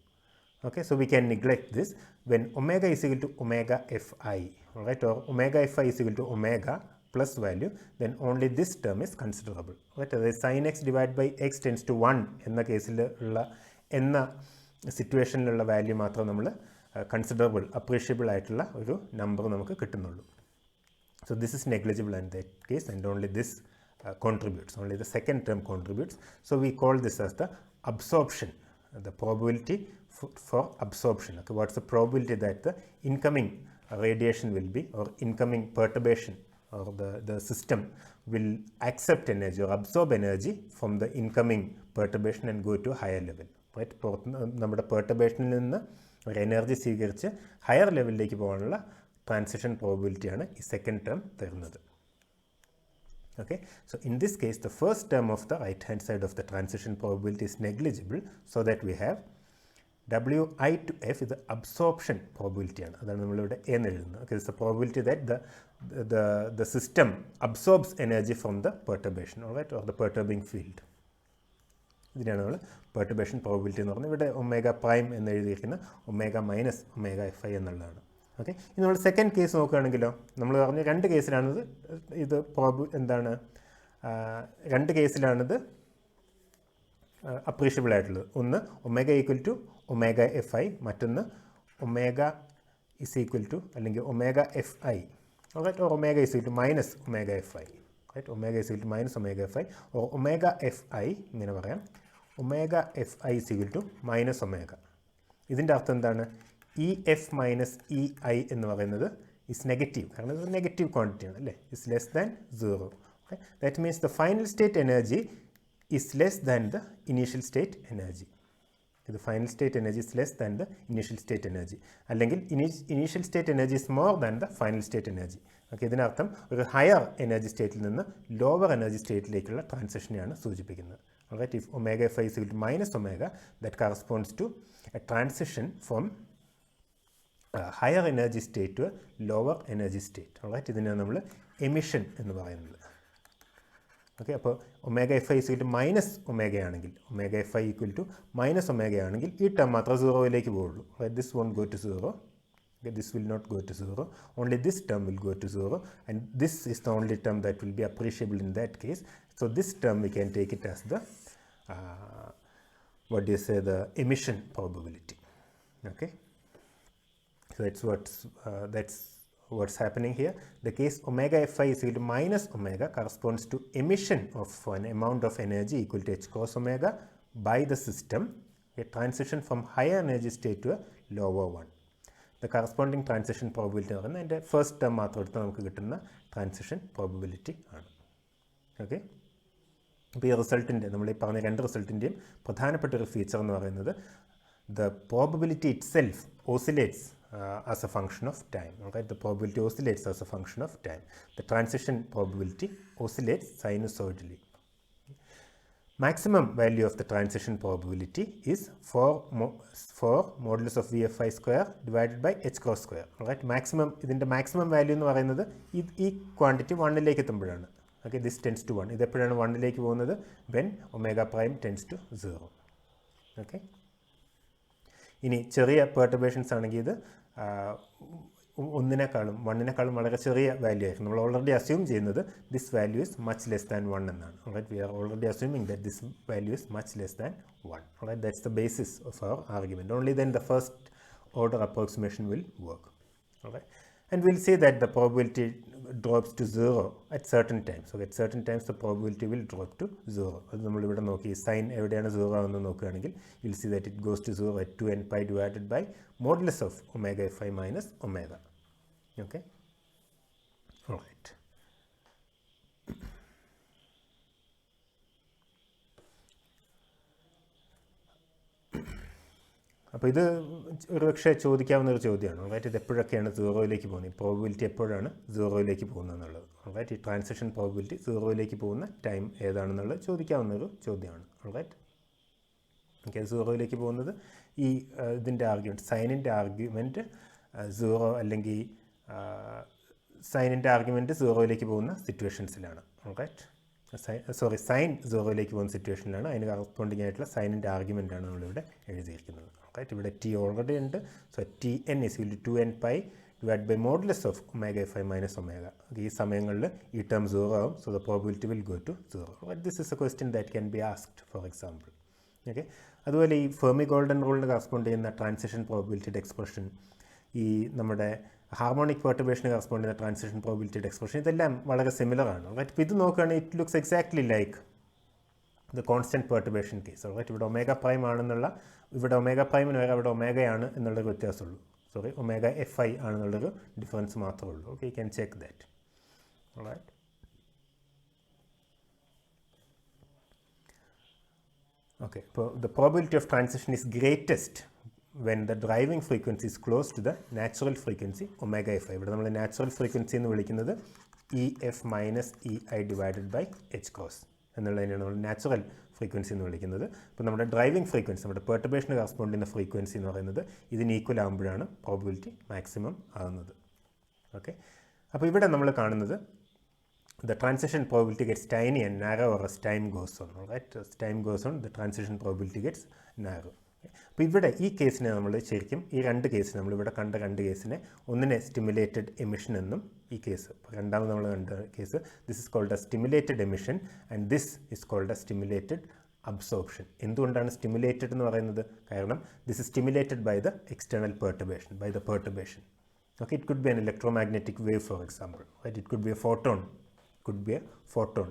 Okay, so we can neglect this. When omega is equal to omega Fi, right, or omega Fi is equal to omega plus value, then only this term is considerable. Right, that is sin x divided by x tends to 1 എന്ന കേസിലുള്ള സിറ്റുവേഷനിലുള്ള value മാത്രം നമ്മൾ considerable, appreciable ആയിട്ടുള്ള ഒരു number നമുക്ക് കിട്ടുന്നുള്ളൂ. So this is negligible in that case, and only this contributes, only the second term contributes. So we call this as the absorption, the probability for absorption. Okay, what's the probability that the incoming radiation will be, or incoming perturbation, or the system will accept energy or absorb energy from the incoming perturbation and go to higher level. Right, നമ്മുടെ പെർട്ടർബേഷനിൽ നിന്ന് ഒരു energy സ്വീകരിച്ച് higher ലെവലിലേക്ക് പോകാനുള്ള transition പ്രോബിലിറ്റിയാണ് ഈ second term തരുന്നത്. Okay, so in this case the first term of the right hand side of the transition probability is negligible, so that we have Wi to F is the absorption probability ആണ്, അതാണ് നമ്മളിവിടെ എന്ന് എഴുതുന്നത്. Okay, it's the probability that the system absorbs energy from the perturbation, alright, or the perturbing field. ഇതിനാണ് നമ്മൾ പെർട്ടുർബേഷൻ probability എന്ന് പറഞ്ഞാൽ ഇവിടെ ഒമേഗ പ്രൈം എന്ന് എഴുതിയിരിക്കുന്ന ഒമേഗ മൈനസ് ഒമേഗ FI എന്നുള്ളതാണ്. ഓക്കെ, ഇനി നമ്മൾ സെക്കൻഡ് കേസ് നോക്കുകയാണെങ്കിലോ, നമ്മൾ പറഞ്ഞ രണ്ട് കേസിലാണിത്, ഇത് എന്താണ്, രണ്ട് കേസിലാണിത് അപ്രീഷ്യബിൾ ആയിട്ടുള്ളത്. ഒന്ന് omega equal to omega FI, മറ്റൊന്ന് ഒമേഗ ഇസ് ഈക്വൽ ടു അല്ലെങ്കിൽ omega FI, right, or omega is equal to minus omega FI, right, omega is equal to minus omega FI, or omega FI, ഇങ്ങനെ പറയാം, omega FI is equal to minus omega. ഇതിൻ്റെ അർത്ഥം എന്താണ്? EF minus EI എന്ന് പറയുന്നത് is negative, കാരണം ഇത് negative ക്വാണ്ടിറ്റിയാണ് അല്ലേ, is less than 0. That means the final state energy is less than the initial state energy. ഇത് final state energy is less than the initial state energy, അല്ലെങ്കിൽ initial state energy is more than the final state energy. Okay, ഇതിനർത്ഥം ഒരു higher energy സ്റ്റേറ്റിൽ നിന്ന് lower energy സ്റ്റേറ്റിലേക്കുള്ള ട്രാൻസിഷനെയാണ് സൂചിപ്പിക്കുന്നത്. Alright, if omega Fi is equal to minus omega, that corresponds to a transition from higher energy state to a lower energy state. Alright, ഇതിനെ നമ്മൾ emission എന്ന് പറയുന്നത്. Okay, അപ്പോൾ omega F I equal to minus omega ആണെങ്കിൽ, omega F I equal to minus omega ആണെങ്കിൽ ഈ term മാത്രമേ സീറോയിലേക്ക് പോകുള്ളൂ. This won't go to zero, this will not go to zero, only this term will go to zero, and this is the only term that will be appreciable in that case. So this term we can take it as the what do you say, the emission probability. Okay, so that's what's happening here. The case omega fi is equal to minus omega corresponds to emission of an amount of energy equal to h cos omega by the system, a transition from higher energy state to a lower one. The corresponding transition probability എന്ന് പറയുന്നത് അതിൻ്റെ first term മാത്രം എടുത്ത് നമുക്ക് കിട്ടുന്ന transition probability ആണ്. Okay, അപ്പോൾ ഈ റിസൾട്ടിൻ്റെ, നമ്മൾ ഈ പറഞ്ഞ രണ്ട് റിസൾട്ടിൻ്റെയും പ്രധാനപ്പെട്ട ഒരു ഫീച്ചർ എന്ന് പറയുന്നത് the probability itself oscillates as a function of time. Okay, the probability oscillates as a function of time. The transition probability oscillates sinusoidally. Maximum value of the transition probability is 4 modulus of VFI square divided by h cross square. Alright, maximum, ഇതിൻ്റെ maximum value എന്ന് പറയുന്നത് ഈ quantity 1ലേക്ക് എത്തുമ്പോഴാണ്. Okay, this tends to 1. ഇത് എപ്പോഴാണ് 1ലേക്ക് പോകുന്നത്? when omega prime tends to 0. Okay, ഇനി ചെറിയ പെർട്ടർബേഷൻസ് ആണെങ്കിൽ ഇത് വണ്ണിനേക്കാളും വളരെ ചെറിയ വാല്യൂ ആയിരിക്കും. നമ്മൾ ഓൾറെഡി അസ്യൂം ചെയ്യുന്നത് this value is much less than 1 എന്നാണ്. Alright, we are already assuming that this value is much less than 1. Alright, that's the basis of our argument. Only then the first order approximation will work. Alright, and we'll say that the probability drops to 0 at certain times. So at certain times the probability will drop to 0. അത് നമ്മൾ ഇവിടെ നോക്കി sign എവിടെയാണ് 0 ആവുന്നത് നോക്കുകയാണെങ്കിൽ you'll see that it goes to 0 at 2n pi divided by modulus of omega fi minus omega. Okay, all right. അപ്പോൾ ഇത് ഒരുപക്ഷെ ചോദിക്കാവുന്ന ഒരു ചോദ്യമാണ്. റൈറ്റ്, ഇത് എപ്പോഴൊക്കെയാണ് 0യിലേക്ക് പോകുന്നത്, പ്രോബിലിറ്റി എപ്പോഴാണ് 0യിലേക്ക് പോകുന്നത് എന്നുള്ളത്. റൈറ്റ്, ഈ ട്രാൻസിഷൻ പ്രോബിലിറ്റി 0യിലേക്ക് പോകുന്ന ടൈം ഏതാണെന്നുള്ളത് ചോദിക്കാവുന്ന ഒരു ചോദ്യമാണ്. റൈറ്റ്, ഓക്കെ, 0യിലേക്ക് പോകുന്നത് ഈ ഇതിൻ്റെ ആർഗ്യുമെൻറ്റ്, സൈനിൻ്റെ ആർഗ്യുമെൻറ്റ് 0 അല്ലെങ്കിൽ സൈനിൻ്റെ ആർഗ്യുമെൻറ്റ് 0യിലേക്ക് പോകുന്ന സിറ്റുവേഷൻസിലാണ്. റൈറ്റ്, സൈൻ 0യിലേക്ക് പോകുന്ന സിറ്റുവേഷനിലാണ്. അതിന് കറസ്പോണ്ടിങ് ആയിട്ടുള്ള സൈനിൻ്റെ ആർഗ്യുമെൻ്റാണ് നമ്മളിവിടെ എഴുതിയിരിക്കുന്നത്. റൈറ്റ്, ഇവിടെ ടി ഓൾറെഡി ഉണ്ട്. So T N is equal to 2n pi divided by modulus of omega fi minus omega. ഈ സമയങ്ങളിൽ ഈ ടേം 0 ആവും. So the probability will go to 0. Right, this is a question that can be asked for example. Okay, അതുപോലെ ഈ Fermi golden റൂളിന് correspond ചെയ്യുന്ന transition പ്രോബിലിറ്റിയുടെ expression, ഈ നമ്മുടെ ഹാർമോണിക് പെർട്ടുർബേഷന് കറസ്പോണ്ട് ചെയ്യുന്ന ട്രാൻസിഷൻ പ്രോബിലിറ്റിയുടെ എക്സ്പ്രഷൻ, ഇതെല്ലാം വളരെ സിമിലർ ആണ്. റൈറ്റ്, ഇപ്പോൾ ഇത് നോക്കുകയാണെങ്കിൽ it looks exactly like the constant perturbation case. Right, ഇവിടെ ഒമേഗ പ്രൈം ആണെന്നുള്ള, ഇവിടെ ഒമേഗ പ്രൈമിന് വരെ അവിടെ ഒമേഗയാണ് എന്നുള്ളൊരു വ്യത്യാസമുള്ളൂ. ഒമേഗ എഫ് ഐ ആണെന്നുള്ളൊരു ഡിഫറൻസ് മാത്രമേ ഉള്ളൂ. Okay, you can check that. Right, okay, so the probability of transition is greatest when the driving frequency is close to the natural frequency omega fi. ഇവിടെ നമ്മൾ നാച്ചുറൽ ഫ്രീക്വൻസി എന്ന് വിളിക്കുന്നത് EF minus EI divided by H cross എന്നുള്ളതിനാണ് നമ്മൾ natural frequency എന്ന് വിളിക്കുന്നത്. അപ്പോൾ നമ്മുടെ ഡ്രൈവിംഗ് ഫ്രീക്വൻസി, നമ്മുടെ പെർട്ടുർബേഷന് കറസ്പോണ്ട് ചെയ്യുന്ന ഫ്രീക്വൻസി എന്ന് പറയുന്നത് ഇതിന് ഈക്വൽ ആകുമ്പോഴാണ് പ്രോബിലിറ്റി മാക്സിമം ആകുന്നത്. ഓക്കെ, അപ്പോൾ ഇവിടെ നമ്മൾ കാണുന്നത് the transition probability gets tiny and narrower as time goes on. Right, as time goes on the transition probability gets narrow. അപ്പോൾ ഇവിടെ ഈ കേസിനെ നമ്മൾ ശരിക്കും ഈ രണ്ട് കേസിനെ നമ്മളിവിടെ കണ്ട രണ്ട് കേസിനെ ഒന്നിനെ സ്റ്റിമുലേറ്റഡ് എമിഷൻ എന്നും ഈ കേസ് രണ്ടാമത് നമ്മൾ കണ്ട case this is called a stimulated emission and this is called a stimulated absorption. എന്തുകൊണ്ടാണ് സ്റ്റിമുലേറ്റഡ് എന്ന് പറയുന്നത്? കാരണം this is stimulated by the external perturbation, by the perturbation. Okay, it could be an electromagnetic wave for example. Right, it could be a photon, could be a photon.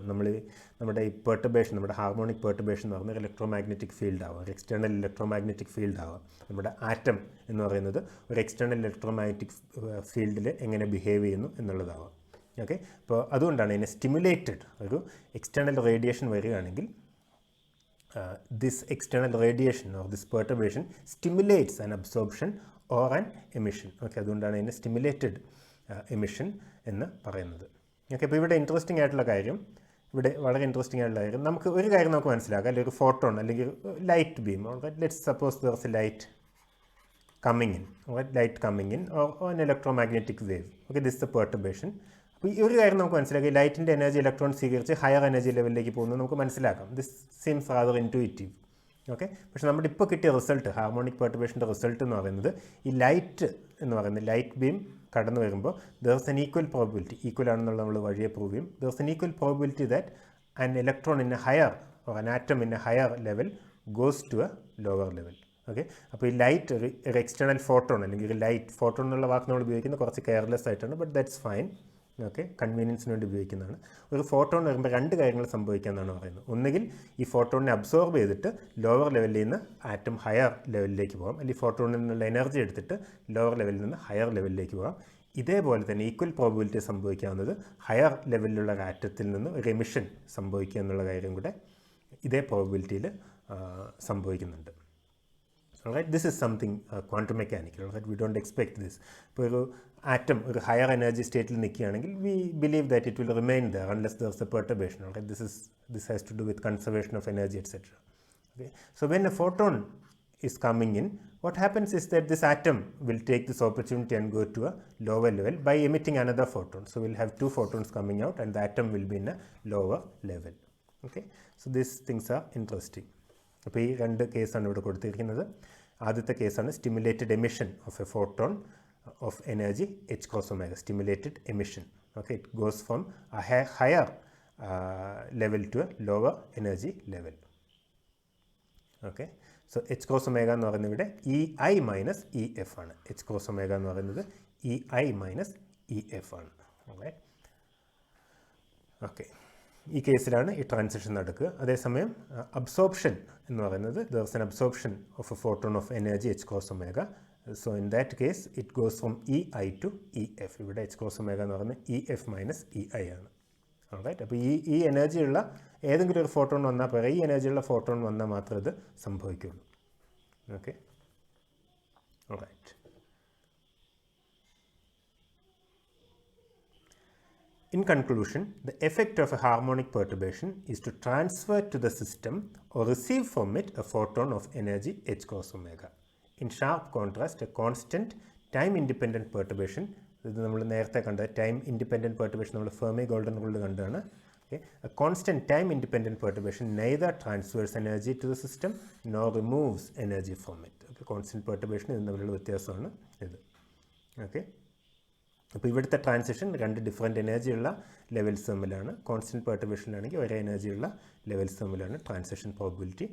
നമ്മുടെ ഈ പെർട്ടുർബേഷൻ, നമ്മുടെ harmonic പെർട്ടുർബേഷൻ എന്ന് പറയുന്നത് electromagnetic field ആവാം, ഒരു external electromagnetic field ആവാം. നമ്മുടെ atom എന്ന് പറയുന്നത് ഒരു എക്സ്റ്റേണൽ ഇലക്ട്രോമാഗ്നറ്റിക് ഫീൽഡിൽ എങ്ങനെ ബിഹേവ് ചെയ്യുന്നു എന്നുള്ളതാവാം. ഓക്കെ, അപ്പോൾ അതുകൊണ്ടാണ് ഇതിനെ സ്റ്റിമുലേറ്റഡ്, ഒരു എക്സ്റ്റേണൽ റേഡിയേഷൻ വരികയാണെങ്കിൽ this external radiation or this perturbation stimulates an absorption or an emission. Okay, അതുകൊണ്ടാണ് ഇതിനെ സ്റ്റിമുലേറ്റഡ് എമിഷൻ എന്ന് പറയുന്നത്. ഓക്കെ, അപ്പോൾ ഇവിടെ ഇൻട്രസ്റ്റിംഗ് ആയിട്ടുള്ള കാര്യം, ഇവിടെ വളരെ ഇൻട്രസ്റ്റിംഗ് ആയിട്ടുള്ള കാര്യം, നമുക്ക് ഒരു കാര്യം നമുക്ക് മനസ്സിലാക്കാം, അല്ലെങ്കിൽ ഒരു ഫോട്ടോൺ അല്ലെങ്കിൽ light beam. Let's suppose there is A light coming in, right? Light coming in or an electromagnetic wave. Okay, this is the perturbation. അപ്പോൾ ഈ ഒരു കാര്യം നമുക്ക് മനസ്സിലാക്കി ലൈറ്റിൻ്റെ എനർജി ഇലക്ട്രോൺ സ്വീകരിച്ച് ഹയർ എനർജി ലെവലിലേക്ക് പോകുന്നത് നമുക്ക് മനസ്സിലാക്കാം. This seems rather intuitive. Okay, പക്ഷേ നമ്മുടെ ഇപ്പോൾ കിട്ടിയ റിസൾട്ട്, ഹാർമോണിക് പെർട്ടുർബേഷൻ്റെ റിസൾട്ട് എന്ന് പറയുന്നത് ഈ ലൈറ്റ് എന്ന് പറയുന്നത് ലൈറ്റ് ബീം കടന്നു വരുമ്പോൾ there is an equal probability, equal ആണെന്നുള്ള നമ്മൾ വഴിയെ പ്രൂവ് ചെയ്യും. There is an equal probability that an electron in a higher or an atom in a higher level goes to a lower level. Okay, അപ്പോൾ ഈ light ഒരു external photon അല്ലെങ്കിൽ ഒരു light photon എന്നുള്ള വാക്ക് നമ്മൾ ഉപയോഗിക്കുന്നത് കുറച്ച് കെയർലെസ് ആയിട്ടാണ്, ബട്ട് ദാറ്റ്സ് ഫൈൻ. ഓക്കെ, കൺവീനിയൻസിന് വേണ്ടി ഉപയോഗിക്കുന്നതാണ്. ഒരു ഫോട്ടോൺ വരുമ്പോൾ രണ്ട് കാര്യങ്ങൾ സംഭവിക്കാമെന്നാണ് പറയുന്നത്. ഒന്നുകിൽ ഈ ഫോട്ടോണിനെ അബ്സോർബ് ചെയ്തിട്ട് ലോവർ ലെവലിൽ നിന്ന് ആറ്റം ഹയർ ലെവലിലേക്ക് പോകാം, അല്ലെങ്കിൽ ഫോട്ടോണിൽ നിന്നുള്ള എനർജി എടുത്തിട്ട് ലോവർ ലെവലിൽ നിന്ന് ഹയർ ലെവലിലേക്ക് പോകാം. ഇതേപോലെ തന്നെ ഈക്വൽ പ്രോബിലിറ്റി സംഭവിക്കാവുന്നത് ഹയർ ലെവലിലുള്ള ഒരു ആറ്റത്തിൽ നിന്ന് ഒരു എമിഷൻ സംഭവിക്കുക എന്നുള്ള കാര്യം കൂടെ ഇതേ പ്രോബിലിറ്റിയിൽ സംഭവിക്കുന്നുണ്ട്. Alright, this is something quantum mechanical. Alright, we don't expect this. ഇപ്പോൾ ഒരു ആറ്റം ഒരു ഹയർ എനർജി സ്റ്റേറ്റിൽ നിൽക്കുകയാണെങ്കിൽ we believe that it will remain there unless there is a perturbation. Alright, this has to do with conservation of energy, etc. Okay, so when a photon is coming in, what happens is that this atom will take this opportunity and go to a lower level by emitting another photon. So we'll have two photons coming out and the atom will be in a lower level. Okay, so these things are interesting. അപ്പോൾ ഈ രണ്ട് കേസാണ് ഇവിടെ കൊടുത്തിരിക്കുന്നത്. ആദ്യത്തെ കേസാണ് stimulated emission of A photon of energy h cross omega, stimulated emission. Okay, it goes from A higher level two a lower energy level. Okay, so h cross omega എന്ന് പറയുന്നത് ഇവിടെ EI മൈനസ് EF ആണ്. h cross omega എന്ന് പറയുന്നത് EI minus EF ആണ്. Okay, ഈ കേസിലാണ് ഈ ട്രാൻസിഷൻ നടക്കുക. അതേസമയം അബ്സോർപ്ഷൻ എന്ന് പറയുന്നത് there is N absorption of A photon of energy h cross omega. So in that case it goes from EI to EF. ഇവിടെ h cross omega എന്ന് പറയുന്നത് EF മൈനസ് EI ആണ്. ഓൾറൈറ്റ്, അപ്പോൾ ഈ എനർജിയുള്ള ഏതെങ്കിലും ഒരു ഫോട്ടോൺ വന്നാൽ പറയാം, ഈ എനർജിയുള്ള ഫോട്ടോൺ വന്നാൽ മാത്രമേ ഇത് സംഭവിക്കുകയുള്ളൂ. Okay, alright. In conclusion, the effect of a harmonic perturbation is to transfer to the system or receive from it a photon of energy h cross omega. In sharp contrast, a constant time-independent perturbation, ഇത് നമ്മൾ നേരത്തെ കണ്ട time-independent perturbation നമ്മൾ Fermi golden റൂളിൽ കണ്ടതാണ്. Okay, a constant time-independent perturbation neither transfers energy to the system nor removes energy from it. Okay, constant perturbation ഇത് തമ്മിലുള്ള വ്യത്യാസമാണ് ഇത്. ഓക്കെ, അപ്പോൾ ഇവിടുത്തെ ട്രാൻസിഷൻ രണ്ട് ഡിഫറെൻറ്റ് എനർജിയുള്ള ലെവൽസ് തമ്മിലാണ്. കോൺസ്റ്റൻറ്റ് പെർട്ടുർബേഷനിലാണെങ്കിൽ ഒരേ എനർജിയുള്ള ലെവൽസ് തമ്മിലാണ് ട്രാൻസിഷൻ പ്രോബിലിറ്റി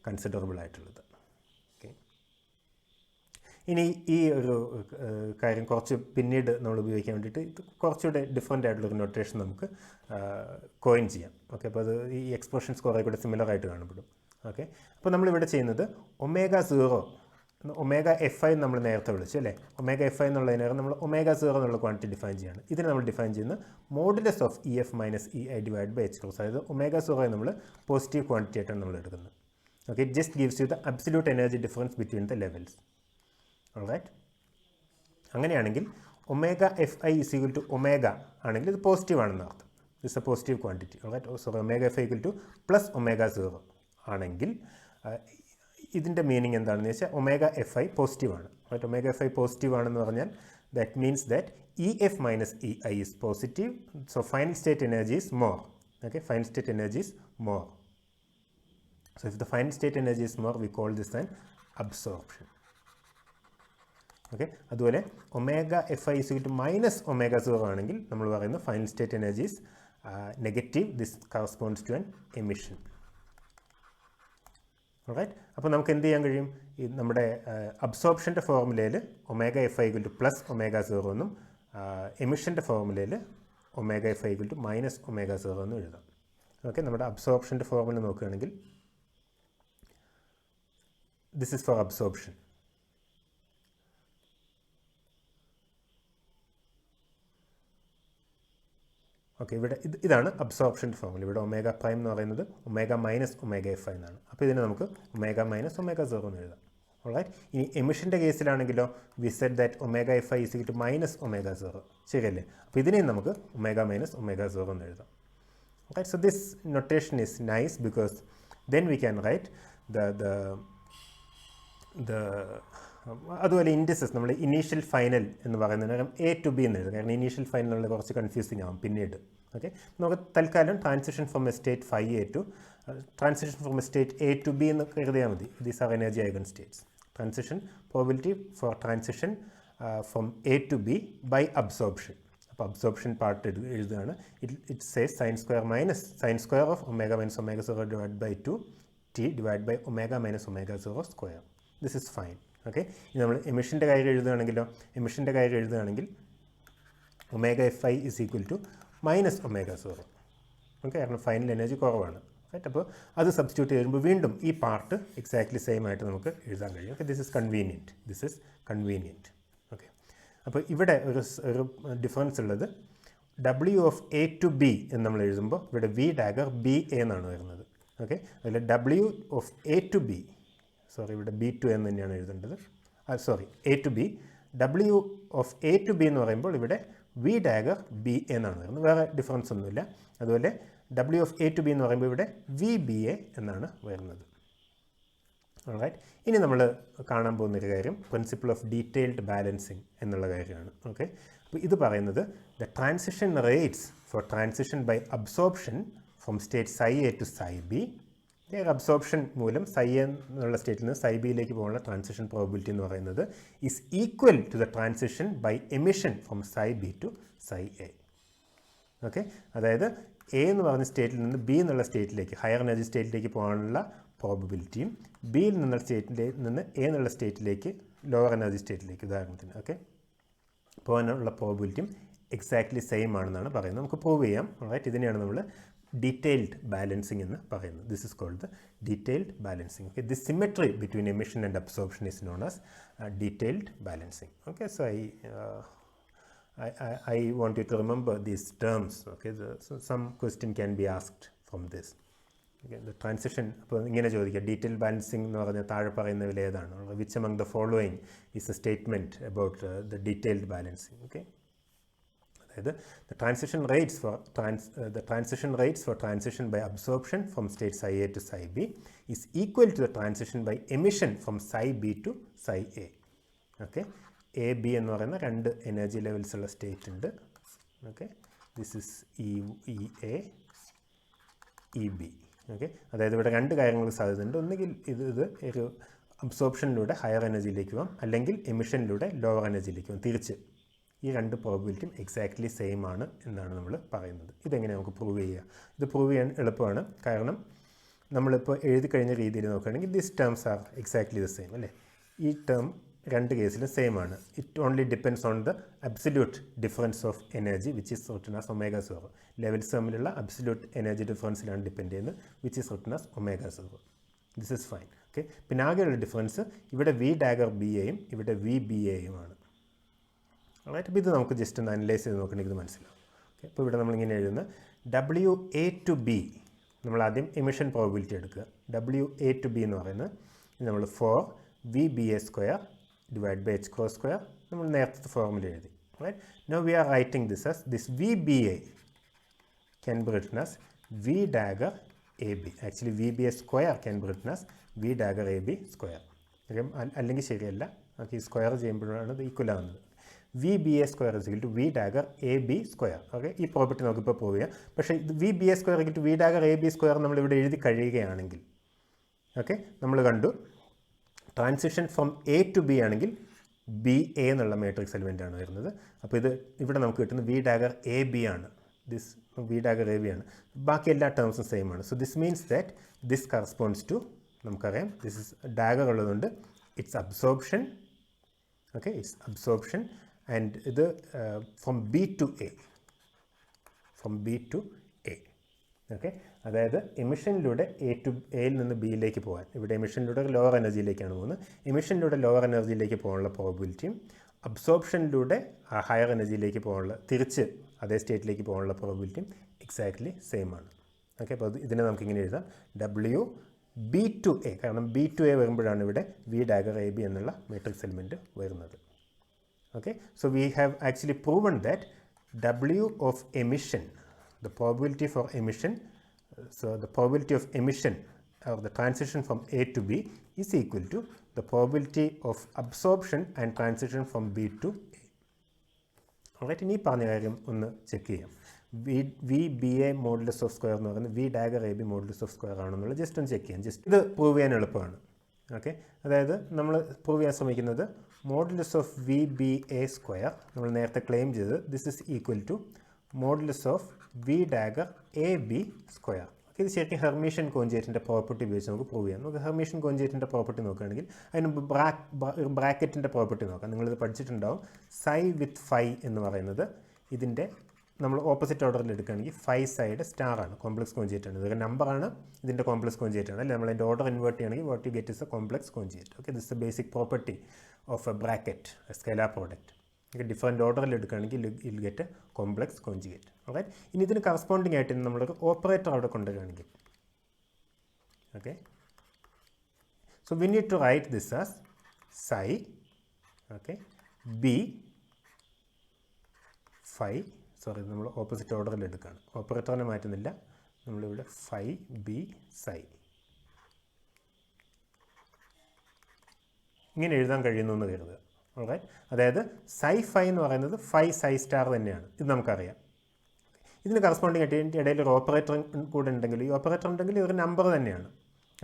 കൺസിഡറബിൾ ആയിട്ടുള്ളത്. ഓക്കെ, ഇനി ഈ ഒരു കാര്യം കുറച്ച് പിന്നീട് നമ്മൾ ഉപയോഗിക്കാൻ വേണ്ടിയിട്ട് ഇത് കുറച്ചുകൂടെ ഡിഫറെൻ്റ് ആയിട്ടുള്ളൊരു നൊട്ടേഷൻ നമുക്ക് കോയിൻ ചെയ്യാം. ഓക്കെ, അപ്പോൾ അത് ഈ എക്സ്പ്രഷൻസ് കുറേ കൂടെ സിമിലർ ആയിട്ട് കാണപ്പെടും. ഓക്കെ, അപ്പോൾ നമ്മളിവിടെ ചെയ്യുന്നത് ω0 ഒമേഗ FI നമ്മൾ നേരത്തെ വിളിച്ചു അല്ലേ. ഒമേഗ FI എന്നുള്ളതിനേരം നമ്മൾ ω0 എന്നുള്ള ക്വാണ്ടിറ്റി ഡിഫൈൻ ചെയ്യാണ്. ഇതിന് നമ്മൾ ഡിഫൈൻ ചെയ്യുന്നത് modulus of EF minus EI divide by h cross. അതായത് ω0 നമ്മൾ പോസിറ്റീവ് ക്വാണ്ടിറ്റി ആയിട്ടാണ് നമ്മൾ എടുക്കുന്നത്. Okay, it just gives you the absolute energy difference between the levels. Alright, അങ്ങനെയാണെങ്കിൽ omega FI is equal to omega ആണെങ്കിൽ ഇത് positive ആണെന്ന് അർത്ഥം. This a positive quantity. Alright, so omega FI equal to plus ω0 ആണെങ്കിൽ ഇതിൻ്റെ meaning എന്താണെന്ന് വെച്ചാൽ omega FI positive ആണ്. റൈറ്റ്, ഒമേഗ FI പോസിറ്റീവ് ആണെന്ന് പറഞ്ഞാൽ that means that EF minus EI is positive. So final state energy is more. Okay, final state energy is more. So if the final state energy is more we call this an absorption. Okay, അതുപോലെ omega FI is equal to minus ω0 ആണെങ്കിൽ നമ്മൾ പറയുന്നു final state energy is negative. This corresponds to an emission. Alright, അപ്പോൾ നമുക്ക് എന്ത് ചെയ്യാൻ കഴിയും? ഈ നമ്മുടെ അബ്സോർപ്ഷൻ്റെ ഫോർമുലയിൽ omega FI equal to plus ω0 എന്നും എമിഷൻ്റെ ഫോർമുലയിൽ omega FI equal to minus ω0 എന്നും എഴുതാം. ഓക്കെ, നമ്മുടെ അബ്സോർപ്ഷൻ്റെ ഫോർമുല നോക്കുകയാണെങ്കിൽ this is for absorption. Okay, ഇവിടെ ഇതാണ് അബ്സോർപ്ഷൻ്റെ ഫോർമുല. ഇവിടെ ഒമേഗ പ്രൈം എന്ന് പറയുന്നത് ഒമേഗ മൈനസ് ഒമേഗ FI എന്നാണ്. അപ്പോൾ ഇതിനെ നമുക്ക് ഒമേഗ മൈനസ് ω0 എന്ന് എഴുതാം. ഓൾറൈറ്റ്, ഇനി എമിഷൻ്റെ കേസിലാണെങ്കിലോ we said that omega FI is equal to minus ω0. ശരിയല്ലേ? അപ്പോൾ ഇതിനെയും നമുക്ക് ഒമേഗ മൈനസ് ω0 എന്ന് എഴുതാം. Alright, so this notation is nice because then we can write the അതുപോലെ ഇൻഡിസസ് നമ്മൾ ഇനീഷ്യൽ ഫൈനൽ എന്ന് പറയുന്നത് എ ടു ബി എന്ന് എഴുതും. കാരണം ഇനീഷ്യൽ ഫൈനൽ കുറച്ച് കൺഫ്യൂസിങ് ആവും പിന്നീട്. ഓക്കെ, നമുക്ക് തൽക്കാലം transition from a state 5A to transition from a state A to B എന്ന് എഴുതിയാൽ മതി. These are energy eigen states. Transition probability for transition from A to B by absorption. അപ്പോൾ absorption part എഴുതുകയാണ്. It says sine square minus sine square of omega minus omega 0 divide by 2t divide by omega minus omega 0 square. This is fine. Okay, ഇനി നമ്മൾ എമിഷൻ്റെ കാര്യം എഴുതുകയാണെങ്കിലോ, എമിഷൻ്റെ കാര്യം എഴുതുകയാണെങ്കിൽ omega FI is equal to minus omega 0. Okay, കാരണം final energy കുറവാണ്. Right, അപ്പോൾ അത് സബ്സ്റ്റിറ്റ്യൂട്ട് ചെയ്യുമ്പോൾ വീണ്ടും ഈ പാർട്ട് എക്സാക്ട്ലി സെയിം ആയിട്ട് നമുക്ക് എഴുതാൻ കഴിയും. Okay, this is convenient. This is convenient. Okay, അപ്പോൾ ഇവിടെ ഒരു ഡിഫറൻസ് ഉള്ളത് W of A to B എന്ന് നമ്മൾ എഴുതുമ്പോൾ ഇവിടെ V ഡാഗർ BA എന്നാണ് വരുന്നത്. ഓക്കെ, അതിൽ W of A to B, sorry ഇവിടെ B to A എന്ന് തന്നെയാണ് എഴുതേണ്ടത്. Sorry A to B. W of A to B എന്ന് പറയുമ്പോൾ ഇവിടെ V ഡാഗർ BA എന്നാണ് വരുന്നത്. വേറെ ഡിഫറൻസ് ഒന്നുമില്ല. അതുപോലെ W of A to B എന്ന് പറയുമ്പോൾ ഇവിടെ VBA എന്നാണ് വരുന്നത്. ഓൾറൈറ്റ്, ഇനി നമ്മൾ കാണാൻ പോകുന്നൊരു കാര്യം പ്രിൻസിപ്പിൾ ഓഫ് ഡീറ്റെയിൽഡ് ബാലൻസിങ് എന്നുള്ള കാര്യമാണ്. ഓക്കെ, അപ്പോൾ ഇത് പറയുന്നത് the transition rates for transition by absorption from state psi A to psi B. Absorption മൂലം psi A എന്നുള്ള സ്റ്റേറ്റിൽ നിന്ന് psi Bയിലേക്ക് പോകാനുള്ള ട്രാൻസിഷൻ പ്രോബിലിറ്റി എന്ന് പറയുന്നത് is equal to the transition by emission from psi B to psi A. Okay, അതായത് A എന്ന് പറഞ്ഞ സ്റ്റേറ്റിൽ നിന്ന് B എന്നുള്ള സ്റ്റേറ്റിലേക്ക് ഹയർ എനർജി സ്റ്റേറ്റിലേക്ക് പോകാനുള്ള പ്രോബിലിറ്റിയും ബിയിൽ നിന്നുള്ള സ്റ്റേറ്റിൽ നിന്ന് A എന്നുള്ള സ്റ്റേറ്റിലേക്ക് ലോവർ എനർജി സ്റ്റേറ്റിലേക്ക് ഉദാഹരണത്തിന് ഓക്കെ പോകാനുള്ള പ്രോബിലിറ്റിയും എക്സാക്ട്ലി സെയിം ആണെന്നാണ് പറയുന്നത്. നമുക്ക് പ്രൂവ് ചെയ്യാം. റൈറ്റ്, ഇതിനെയാണ് നമ്മൾ ഡീറ്റെയിൽഡ് ബാലൻസിങ് എന്ന് പറയുന്നത്. This is called the detailed balancing. Okay, this symmetry between emission and absorption is known as detailed balancing. Okay, so I want you to remember these terms. Okay, so some question can be asked from this. Okay, the transition, അപ്പോൾ ഇങ്ങനെ ചോദിക്കുക, detail balancing എന്ന് പറഞ്ഞാൽ താഴെ പറയുന്നതിൽ ഏതാണ്? Which among the following is a statement about the detailed balancing? Okay, അതായത് the transition rates for transition by absorption from state psi A to psi B is equal to the transition by emission from psi B to psi A. Okay, A B എന്ന് പറയുന്ന രണ്ട് energy levels ഉള്ള state ഉണ്ട്. Okay, this is EA EB. Okay, അതായത് ഇവിടെ രണ്ട് കാര്യങ്ങൾക്ക് സാധ്യതയുണ്ട്. ഒന്നുകിൽ ഇത് ഒരു അബ്സോർപ്ഷനിലൂടെ ഹയർ എനർജിയിലേക്ക് പോകാം, അല്ലെങ്കിൽ എമിഷനിലൂടെ ലോവർ എനർജിയിലേക്ക് പോകാം. തിരിച്ച് ഈ രണ്ട് പ്രോബിലിറ്റിയും എക്സാക്ട്ലി സെയിം ആണ് എന്നാണ് നമ്മൾ പറയുന്നത്. ഇതെങ്ങനെ നമുക്ക് പ്രൂവ് ചെയ്യുക? ഇത് പ്രൂവ് ചെയ്യാൻ എളുപ്പമാണ്. കാരണം നമ്മളിപ്പോൾ എഴുതി കഴിഞ്ഞ രീതിയിൽ നോക്കുകയാണെങ്കിൽ this terms R exactly the same അല്ലേ. ഈ ടേം രണ്ട് കേസിലും സെയിം ആണ്. It only depends on the absolute difference of energy which is written as omega 0. Levels തമ്മിലുള്ള അബ്സല്യൂട്ട് എനർജി ഡിഫറൻസിലാണ് ഡിപ്പെൻഡ് ചെയ്യുന്നത്, which is written as omega 0. This is fine. Okay, പിന്നെ ആകെയുള്ള difference ഇവിടെ V ഡാഗർ BAയും ഇവിടെ VBAയും ആണ്. Right, അപ്പോൾ ഇത് നമുക്ക് ജസ്റ്റ് ഒന്ന് അനലൈസ് ചെയ്ത് നോക്കണമെങ്കിൽ ഇത് മനസ്സിലാവും. ഓക്കെ, അപ്പോൾ ഇവിടെ നമ്മളിങ്ങനെ എഴുതുന്ന WA to B, നമ്മൾ ആദ്യം എമിഷൻ പ്രോബിലിറ്റി എടുക്കുക. WA to B എന്ന് പറയുന്നത് നമ്മൾ 4VBA square divide by h cross square നമ്മൾ നേരത്തെ ഫോർമുല എഴുതി. Right, now we are writing this as this VBA can be written as V dagger AB. Actually VBA square can be written as V dagger AB square. Okay, അല്ലെങ്കിൽ ശരിയല്ല. Okay, ഈ square ചെയ്യുമ്പോഴാണ് ഇത് equal ആവുന്നത്. VBA square is equal to V dagger AB square. Okay, ഈ property നമുക്കിപ്പോൾ prove ചെയ്യാം. പക്ഷേ ഇത് VBA square is equal to V dagger AB square നമ്മളിവിടെ എഴുതി കഴിയുകയാണെങ്കിൽ ഓക്കെ, നമ്മൾ കണ്ടു transition from A to B ആണെങ്കിൽ BA എന്നുള്ള മാട്രിക്സ് എലിമെൻ്റ് ആണ് വരുന്നത്. അപ്പോൾ ഇത് ഇവിടെ നമുക്ക് കിട്ടുന്നത് V dagger AB ആണ്. ദിസ് V dagger AB ആണ്. ബാക്കി എല്ലാ ടേംസും സെയിം ആണ്. So this means that this corresponds to, നമുക്കറിയാം ദിസ് ഇസ് ഡാഗർ ഉള്ളതുകൊണ്ട് it's absorption. Okay, it's absorption and ഇത് from B to A, from B to A. Okay, അതായത് എമിഷനിലൂടെ എയിൽ നിന്ന് ബിയിലേക്ക് പോകാൻ, ഇവിടെ എമിഷനിലൂടെ ലോവർ എനർജിയിലേക്കാണ് പോകുന്നത്. എമിഷനിലൂടെ ലോവർ എനർജിയിലേക്ക് പോകാനുള്ള പ്രോബിലിറ്റിയും അബ്സോർപ്ഷനിലൂടെ ഹയർ എനർജിയിലേക്ക് പോകാനുള്ള, തിരിച്ച് അതേ സ്റ്റേറ്റിലേക്ക് പോകാനുള്ള പ്രോബിലിറ്റിയും എക്സാക്ട്ലി സെയിം ആണ്. ഓക്കെ, അപ്പോൾ ഇതിനെ നമുക്കിങ്ങനെ എഴുതാം WB to A, കാരണം B to A വരുമ്പോഴാണ് ഇവിടെ V dagger AB എന്നുള്ള മാട്രിക്സ് എലിമെൻറ്റ് വരുന്നത്. Okay, so we have actually proven that W of emission, the probability for emission, so the probability of emission or the transition from A to B is equal to the probability of absorption and transition from B to A. Alright, ഇനി പറഞ്ഞ കാര്യം ഒന്ന് check ചെയ്യാം. V B A modulus of square എന്ന് പറയുന്നത് V dagger A B modulus of square ആണെന്നുള്ളത് just ഒന്ന് check ചെയ്യാം. ജസ്റ്റ് ഇത് പ്രൂവ് ചെയ്യാൻ എളുപ്പമാണ്. ഓക്കെ, അതായത് നമ്മൾ പ്രൂവ് ചെയ്യാൻ ശ്രമിക്കുന്നത് modulus of V B A square നമ്മൾ നേരത്തെ ക്ലെയിം ചെയ്തത് this is equal to modulus of V dagger A B square. Okay, ഇത് ശരിക്കും ഹെർമീഷ്യൻ കോഞ്ചേറ്റിൻ്റെ പ്രോപ്പർട്ടി ഉപയോഗിച്ച് നമുക്ക് പ്രൂവ് ചെയ്യാം. നമുക്ക് ഹെർമീഷ്യൻ കോഞ്ചേറ്റിൻ്റെ പ്രോപ്പർട്ടി നോക്കുകയാണെങ്കിൽ അതിന് ബ്രാക്കറ്റിൻ്റെ പ്രോപ്പർട്ടി നോക്കാം. നിങ്ങളിത് പഠിച്ചിട്ടുണ്ടാവും. സൈ വിത്ത് ഫൈ എന്ന് പറയുന്നത് ഇതിൻ്റെ നമ്മൾ ഓപ്പോസിറ്റ് ഓർഡറിൽ എടുക്കുകയാണെങ്കിൽ ഫൈ സൈഡ് സ്റ്റാർ ആണ്, കോംപ്ലക്സ് കോഞ്ചേറ്റ് ആണ്. ഇതൊരു നമ്പറാണ്, ഇതിൻ്റെ കോംപ്ലക്സ് കോഞ്ചേറ്റ് ആണ്. അല്ലെ, നമ്മൾ അതിൻ്റെ ഓർഡർ ഇൻവേർട്ട് ചെയ്യുകയാണെങ്കിൽ what you get is a complex conjugate. Okay, this a basic property of a bracket, a scalar product. Okay, different ഓർഡറിൽ എടുക്കുകയാണെങ്കിൽ I'll get a complex conjugate. Okay, ഇനി ഇതിന് കറസ്പോണ്ടിങ് ആയിട്ട് നമ്മളൊരു ഓപ്പറേറ്റർ അവിടെ കൊണ്ടുവരികയാണെങ്കിൽ, okay, so we need to write this as psi, okay, B phi, sorry നമ്മൾ opposite ഓർഡറിൽ എടുക്കുകയാണ്, ഓപ്പറേറ്ററിനെ മാറ്റുന്നില്ല, നമ്മളിവിടെ ഫൈ ബി സൈ ഇങ്ങനെ എഴുതാൻ കഴിയുന്നു എന്ന് കരുതുക. ഓൾറൈറ്റ്, അതായത് സൈ ഫൈ എന്ന് പറയുന്നത് ഫൈ സൈ സ്റ്റാർ തന്നെയാണ്, ഇത് നമുക്കറിയാം. ഇതിന് കറസ്പോണ്ടിങ് ആയിട്ട് ഇതിൻ്റെ ഇടയിൽ ഒരു ഓപ്പറേറ്റർ കൂടെ ഉണ്ടെങ്കിൽ, ഈ ഓപ്പറേറ്റർ ഉണ്ടെങ്കിൽ ഇതൊരു നമ്പർ തന്നെയാണ്.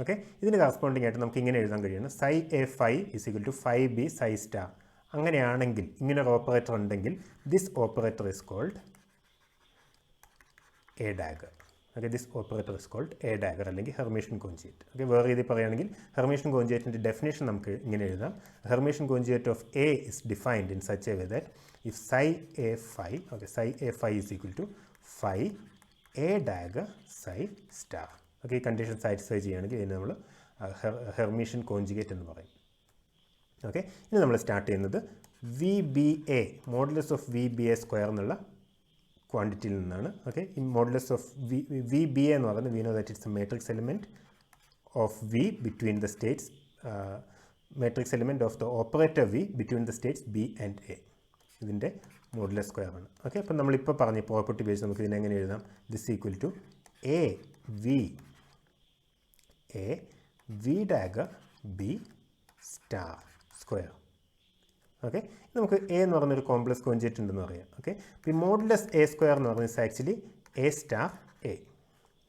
ഓക്കെ, ഇതിന് കറസ്പോണ്ടിങ് ആയിട്ട് നമുക്ക് ഇങ്ങനെ എഴുതാൻ കഴിയുന്നു psi A phi is equal to phi B psi star. അങ്ങനെയാണെങ്കിൽ ഇങ്ങനെ ഒരു ഓപ്പറേറ്റർ ഉണ്ടെങ്കിൽ this operator is called A dagger. Okay, this operator is called A dagger അല്ലെങ്കിൽ ഹെർമീഷ്യൻ കോഞ്ചുഗേറ്റ്. ഓക്കെ, വേറെ രീതിയിൽ പറയുകയാണെങ്കിൽ ഹെർമീഷ്യൻ കോഞ്ചുഗേറ്റിൻ്റെ ഡെഫിനേഷൻ നമുക്ക് ഇങ്ങനെ എഴുതാം. Hermitian conjugate of A is defined in such a way that if psi A phi, okay, psi A phi is equal to phi A dagger psi star. Okay, ഈ condition satisfy ചെയ്യുകയാണെങ്കിൽ ഇതിന് നമ്മൾ Hermitian conjugate എന്ന് പറയും. Okay, ഇനി നമ്മൾ start ചെയ്യുന്നത് V B A modulus of V B A square എന്നുള്ള ക്വാണ്ടിറ്റിയിൽ നിന്നാണ്. ഓക്കെ, ഈ modulus of V B A എന്ന് പറയുന്നത് we know that it's a matrix element of V between the states, matrix element of the operator V between the states B and A. ഇതിൻ്റെ modulus square ആണ്. Okay, അപ്പം നമ്മളിപ്പോൾ പറഞ്ഞ property base നമുക്ക് ഇതിനെങ്ങനെ എഴുതാം? This equal to A V dagger B star square. Okay, നമുക്ക് A എന്ന് പറയുന്നൊരു കോംപ്ലക്സ് കോഞ്ചുഗേറ്റ് ഉണ്ടെന്ന് പറയാം. ഓക്കെ, ഈ മോഡുലസ് എ സ്ക്വയർ എന്ന് പറയുന്നത് actually A star A.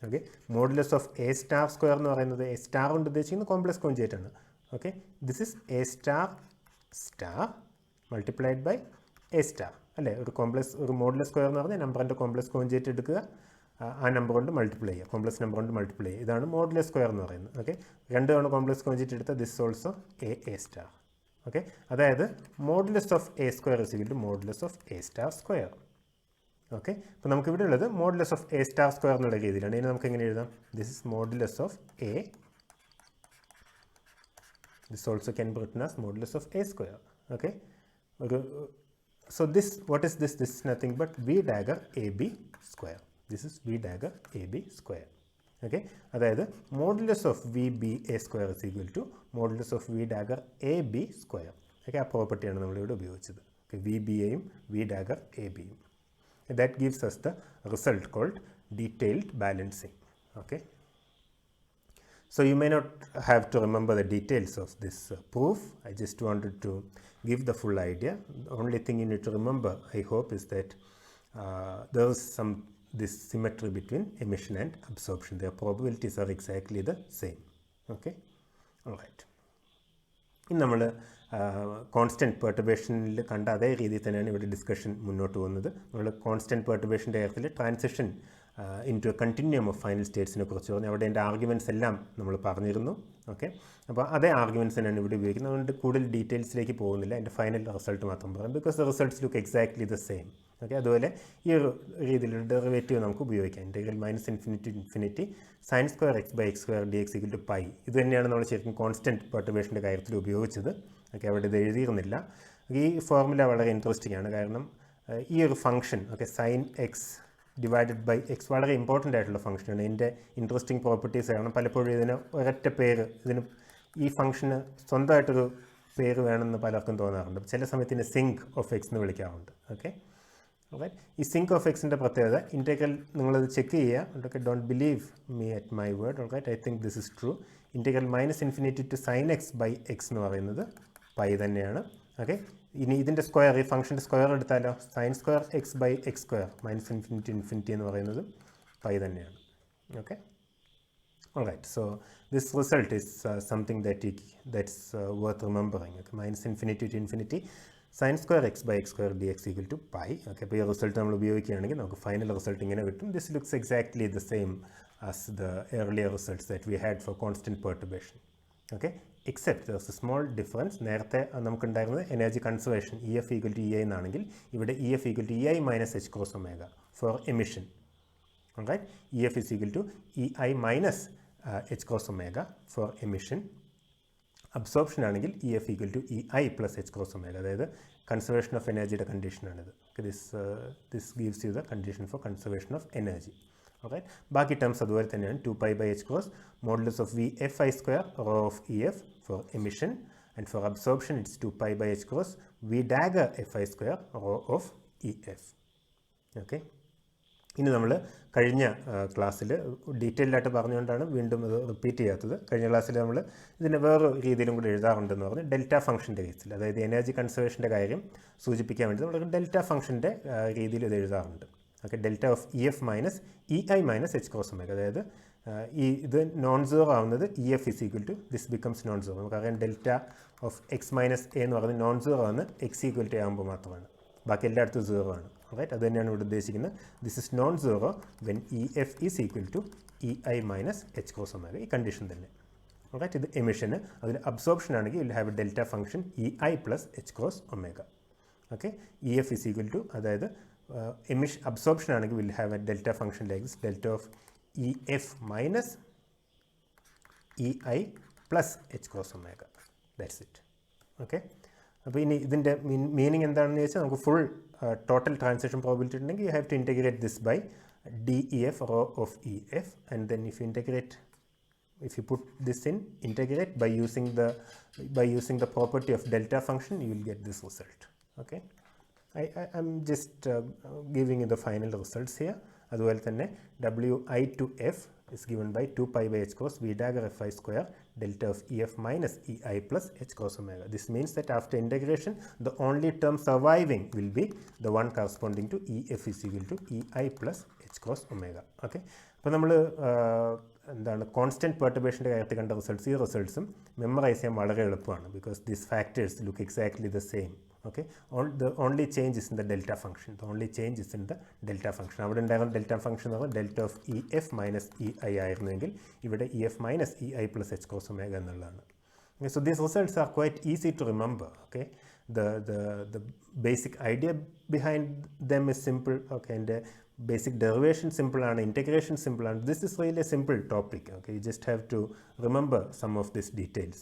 Okay, modulus of A star square എന്ന് പറയുന്നത് എ സ്റ്റാർ കൊണ്ട് ഉദ്ദേശിക്കുന്നത് കോംപ്ലക്സ് കോഞ്ചുഗേറ്റ് ആണ്. Okay, this is A star star multiplied by A star. അല്ലേ, ഒരു മോഡുലസ് സ്ക്വയർ എന്ന് പറഞ്ഞാൽ നമ്പറിൻ്റെ കോംപ്ലക്സ് കോഞ്ചുഗേറ്റ് എടുക്കുക, ആ നമ്പർ കൊണ്ട് മൾട്ടിപ്ലൈ ചെയ്യുക, കോംപ്ലക്സ് നമ്പർ കൊണ്ട് മൾട്ടിപ്ലൈ ചെയ്യുക. ഇതാണ് മോഡുലസ് സ്ക്വയർ എന്ന് പറയുന്നത്. ഓക്കെ, രണ്ട് തവണ കോംപ്ലക്സ് കോഞ്ചുഗേറ്റ് എടുത്താൽ this also A star. Okay, അതായത് modulus of A square is equal to modulus of A star square. Okay, അപ്പോൾ നമുക്ക് ഇവിടെ ഉള്ളത് modulus of A star square എന്നുള്ള രീതിയിലാണ്. ഇനി നമുക്ക് എങ്ങനെ എഴുതാം? This is modulus of A, this also can be written as modulus of A square. Okay, so this, what is this? This is nothing but v dagger ab square. This is v dagger ab square. Okay, അതായത് modulus of V B A square is equal to modulus of V dagger A B square. Okay, ആ പ്രോപ്പർട്ടിയാണ് നമ്മളിവിടെ ഉപയോഗിച്ചത്. Okay, V B എയും V dagger A ബിയും. That gives us the result called detailed balancing. Okay, so you may not have to remember the details of this proof. I just wanted to give the full idea. The only thing you need to remember, I hope, is that there is this symmetry between emission and absorption. Their probabilities are exactly the same. Okay, all right. ഇനി നമ്മൾ constant പെർട്ടുർബേഷനിൽ കണ്ട അതേ രീതിയിൽ തന്നെയാണ് ഇവിടെ discussion മുന്നോട്ട് പോകുന്നത്. നമ്മൾ കോൺസ്റ്റൻറ്റ് പെർട്ടുർബേഷൻ്റെ കാര്യത്തിൽ transition in to a continuum of final സ്റ്റേറ്റ്സിനെ കുറിച്ച് പറഞ്ഞു. അവിടെ എൻ്റെ ആർഗ്യുമെൻറ്റ്സ് എല്ലാം നമ്മൾ പറഞ്ഞിരുന്നു. ഓക്കെ, അപ്പോൾ അതേ ആർഗ്യുമെൻറ്റ്സ് തന്നെയാണ് ഇവിടെ ഉപയോഗിക്കുന്നത്. അതുകൊണ്ട് കൂടുതൽ ഡീറ്റെയിൽസിലേക്ക് പോകുന്നില്ല, എൻ്റെ ഫൈനൽ റിസൾട്ട് മാത്രം പറയാം. Because the results look exactly the same. Okay, അതുപോലെ ഈ ഒരു രീതിയിലുള്ള ഡെറിവേറ്റീവ് നമുക്ക് ഉപയോഗിക്കാം. Integral minus infinity infinity sine square X by X square D X equal to pi. ഇത് തന്നെയാണ് നമ്മൾ ശരിക്കും കോൺസ്റ്റൻറ്റ് പെർട്ടുർബേഷൻ്റെ കാര്യത്തിൽ ഉപയോഗിച്ചത്. ഓക്കെ, അവിടെ ഇത് എഴുതിയിരുന്നില്ല. ഈ ഫോർമുല വളരെ ഇൻട്രസ്റ്റിംഗ് ആണ്. കാരണം ഈ ഒരു function, okay, sine X divided by X വളരെ ഇമ്പോർട്ടൻ്റ് ആയിട്ടുള്ള ഫംഗ്ഷനാണ്. ഇതിൻ്റെ ഇൻട്രസ്റ്റിംഗ് പ്രോപ്പർട്ടീസ് കാരണം പലപ്പോഴും ഇതിന് ഒരൊറ്റ പേര്, ഇതിന് ഈ ഫംഗ്ഷന് സ്വന്തമായിട്ടൊരു പേര് വേണമെന്ന് പലർക്കും തോന്നാറുണ്ട്. ചില സമയത്ത് ഇതിനെ സിങ്ക് ഓഫ് എക്സ് എന്ന് വിളിക്കാറുണ്ട്. ഓക്കെ, Alright, ഈ സിങ്ക് ഓഫ് എക്സിൻ്റെ പ്രത്യേകത ഇൻറ്റഗ്രൽ നിങ്ങളത് ചെക്ക് ചെയ്യുക. Okay, don't believe me at my word. Alright, I think this is true. Integral -∞ to sine X by X എന്ന് പറയുന്നത് പൈ തന്നെയാണ്. ഓക്കെ, ഇനി ഇതിൻ്റെ സ്ക്വയർ, ഈ ഫംഗ്ഷൻ്റെ സ്ക്വയർ എടുത്താലോ, sine square X by X square -∞ to ∞ എന്ന് പറയുന്നത് പൈ തന്നെയാണ്. Okay, alright, so this result is something that's worth remembering. Okay, -∞ to ∞, sin square x by x square dx equal to pi. Okay, അപ്പോൾ ഈ result നമ്മൾ ഉപയോഗിക്കുകയാണെങ്കിൽ നമുക്ക് final result ഇങ്ങനെ കിട്ടും. This looks exactly the same as the earlier results that we had for constant perturbation. Okay, except there's a small difference. നേരത്തെ നമുക്കുണ്ടായിരുന്നത് energy conservation EF equal to EI എന്നാണെങ്കിൽ ഇവിടെ EF equal to EI minus h cross omega for emission. Alright, EF is equal to EI minus h cross omega for emission. Absorption ആണെങ്കിൽ EF equal to EI plus h cross omega. അതായത് conservation of എനർജിയുടെ കണ്ടീഷനാണിത്. This gives you the condition for conservation of energy. Okay, ബാക്കി terms അതുപോലെ തന്നെയാണ്. 2π by h cross modulus of VFI square rho of EF for emission, and for absorption it's 2π by h cross V dagger FI square rho of EF. Okay, ഇനി നമ്മൾ കഴിഞ്ഞ ക്ലാസ്സിൽ detailed ആയിട്ട് പറഞ്ഞുകൊണ്ടാണ് വീണ്ടും അത് റിപ്പീറ്റ് ചെയ്യാത്തത്. കഴിഞ്ഞ ക്ലാസ്സിൽ നമ്മൾ ഇതിൻ്റെ വേറൊരു രീതിയിലും കൂടി എഴുതാറുണ്ടെന്ന് പറഞ്ഞ് ഡെൽറ്റ ഫംഗ്ഷൻ്റെ കേസിൽ, അതായത് എനർജി കൺസർവേഷൻ്റെ കാര്യം സൂചിപ്പിക്കാൻ വേണ്ടി നമ്മൾ ഡെൽറ്റ ഫംഗ്ഷൻ്റെ രീതിയിൽ ഇത് എഴുതാറുണ്ട്. Okay, delta of EF minus EI minus h cross omega. അതായത് ഇത് നോൺ സീറോ ആവുന്നത് EF is equal to this becomes non zero. നമുക്കറിയാം delta of x minus A എന്ന് പറയുന്നത് നോൺ സീറോ ആണ് x ഈക്വൽ ടു ആകുമ്പോൾ മാത്രമാണ്. ബാക്കി എല്ലായിടത്തും സീറോ ആണ്. റൈറ്റ്, അത് തന്നെയാണ് ഇവിടെ ഉദ്ദേശിക്കുന്നത്. This is non zero when EF is equal to EI minus h cross omega. ഈ കണ്ടീഷൻ തന്നെ. റൈറ്റ്, ഇത് എമിഷന്. അതിൽ അബ്സോർപ്ഷൻ ആണെങ്കിൽ will have a delta function EI plus h cross omega. Okay, EF is equal to, അതായത് absorption ആണെങ്കിൽ will have a delta function like this, delta of EF minus EI plus h cross omega. That's it. Okay, അപ്പോൾ ഇനി ഇതിൻ്റെ meaning എന്താണെന്ന് ചോദിച്ചാൽ, നമുക്ക് full total transaction probability ഉണ്ടെങ്കിൽ you have to integrate this by DEF rho of EF, and then if you put this in, integrate by using the property of delta function, you will get this result. Okay, I'm just giving you the final results here. അതുപോലെ തന്നെ WI to F is given by 2π by h cross V dagger FI square delta of EF minus EI plus h cross omega. This means that after integration, the only term surviving will be the one corresponding to EF is equal to EI plus h cross omega. Okay, അപ്പോൾ നമ്മൾ എന്താണ് constant പെർട്ടുർബേഷൻ്റെ കാര്യത്തിൽ കണ്ട results, ഈ റിസൾട്ട്സും memorise ചെയ്യാൻ വളരെ എളുപ്പമാണ്. Because these factors look exactly the same. Okay, the only change is in the delta function. The only change is in the delta function. അവിടെ ഉണ്ടായിരുന്ന ഡെൽറ്റ ഫംഗ്ഷൻ എന്ന് പറഞ്ഞാൽ delta of EF minus EI ആയിരുന്നെങ്കിൽ ഇവിടെ EF minus EI plus h cross omega എന്നുള്ളതാണ്. Okay, so these results are quite easy to remember. Okay, the basic idea behind them is simple. Okay, and basic derivation simple ആണ്, integration simple ആണ്. This is really a simple topic. Okay, you just have to remember some of these details.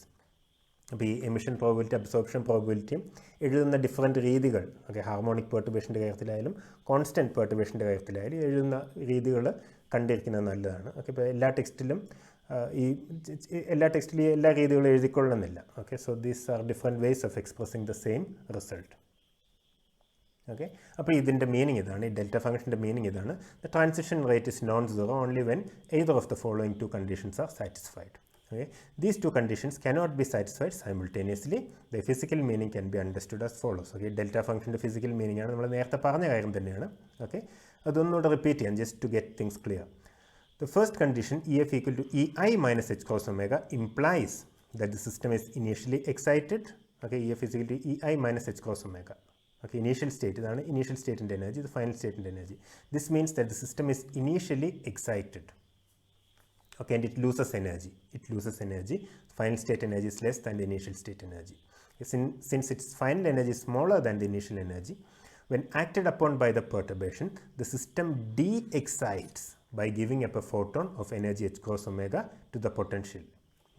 അപ്പോൾ ഈ emission probability, absorption പ്രോബിലിറ്റിയും എഴുതുന്ന different രീതികൾ, okay, harmonic പെർട്ടുർബേഷൻ്റെ കാര്യത്തിലായാലും constant പെർട്ടുർബേഷൻ്റെ കാര്യത്തിലായാലും എഴുതുന്ന രീതികൾ കണ്ടിരിക്കുന്നത് നല്ലതാണ്. ഓക്കെ, ഇപ്പോൾ എല്ലാ ടെക്സ്റ്റിലും എല്ലാ രീതികളും എഴുതിക്കൊള്ളുന്നില്ല. Okay, so these are different ways of expressing the same result. Okay, അപ്പോൾ ഇതിൻ്റെ മീനിങ് ഇതാണ്, ഈ ഡെൽറ്റ ഫംഗ്ഷൻ്റെ മീനിങ് ഇതാണ്. The transition rate is non zero only when either of the following two conditions are satisfied. Okay, these two conditions cannot be satisfied simultaneously. The physical meaning can be understood as follows. Okay, delta function physical meaning ആണ്, നമ്മൾ നേരത്തെ പറഞ്ഞ കാര്യം തന്നെയാണ്. Okay, അതൊന്നുകൂടെ repeat ചെയ്യാം just to get things clear. The first condition, EF equal to EI minus h cross omega, implies that the system is initially excited. Okay, EF is equal to EI minus h cross omega. Okay, initial state, ഇതാണ് initial state in energy, the final state in energy. This means that the system is initially excited. Okay, and it loses energy. Final state energy is less than the initial state energy. Since its final energy is smaller than the initial energy, when acted upon by the perturbation, the system de-excites by giving up a photon of energy h cross omega to the potential.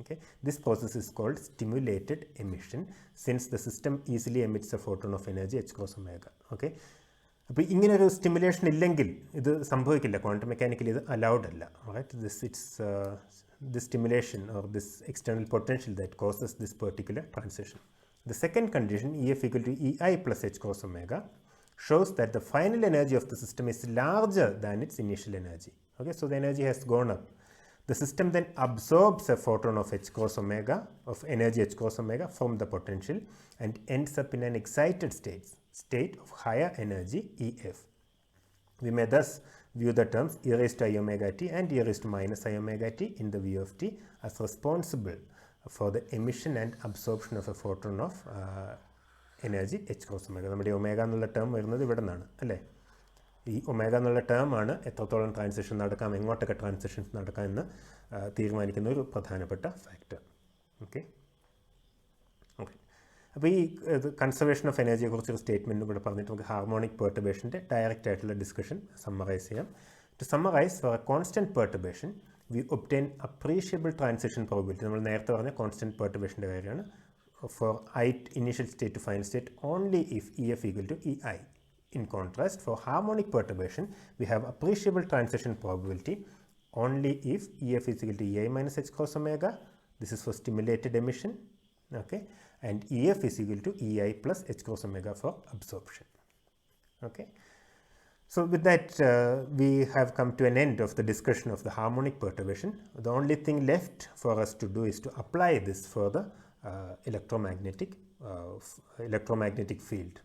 Okay, this process is called stimulated emission, since the system easily emits a photon of energy h cross omega. Okay, അപ്പോൾ ഇങ്ങനൊരു stimulation ഇല്ലെങ്കിൽ ഇത് സംഭവിക്കില്ല. Quantum mechanically ഇത് allowed അല്ല. Right, this stimulation or this external potential that causes this particular transition. The second condition, EF equal to EI plus h cross omega, shows that the final energy of the system is larger than its initial energy. Okay, so the energy has gone up. The system then absorbs a photon of h cross omega, of energy h cross omega from the potential, and ends up in an excited state of higher energy EF. We may thus view the terms e raised to I omega t and e raised to minus I omega t in the view of t as responsible for the emission and absorption of a photon of energy h cross omega. നമ്മുടെ omega എന്നുള്ള term വരുന്നത് ഇവിടെ നിന്നാണ് അല്ലേ. ഈ omega എന്നുള്ള term ആണ് എത്രത്തോളം ട്രാൻസിഷൻ നടക്കാം, എങ്ങോട്ടൊക്കെ ട്രാൻസിഷൻസ് നടക്കാം എന്ന് തീരുമാനിക്കുന്ന ഒരു പ്രധാനപ്പെട്ട ഫാക്ടർ. ഓക്കെ ഓക്കെ അപ്പോൾ ഈ കൺസർവേഷൻ ഓഫ് എനർജിയെ കുറിച്ചൊരു സ്റ്റേറ്റ്മെൻറ്റും കൂടെ പറഞ്ഞിട്ട് നമുക്ക് ഹാർമോണിക് പെർട്ടുർബേഷൻ്റെ ഡയറക്റ്റ് ആയിട്ടുള്ള ഡിസ്കഷൻ സമ്മറൈസ് ചെയ്യാം. To summarize, for a constant perturbation we obtain appreciable transition probability. നമ്മൾ നേരത്തെ പറഞ്ഞ കോൺസ്റ്റൻറ്റ് പെർട്ടുർബേഷൻ്റെ കാര്യമാണ്. For initial state to final state only if EF equal to EI. In contrast, for harmonic perturbation, we have appreciable transition probability only if EF is equal to EI minus h cross omega. This is for stimulated emission. Okay, and EF is equal to EI plus h cross omega for absorption. Okay. So with that, we have come to an end of the discussion of the harmonic perturbation. The only thing left for us to do is to apply this for the electromagnetic field.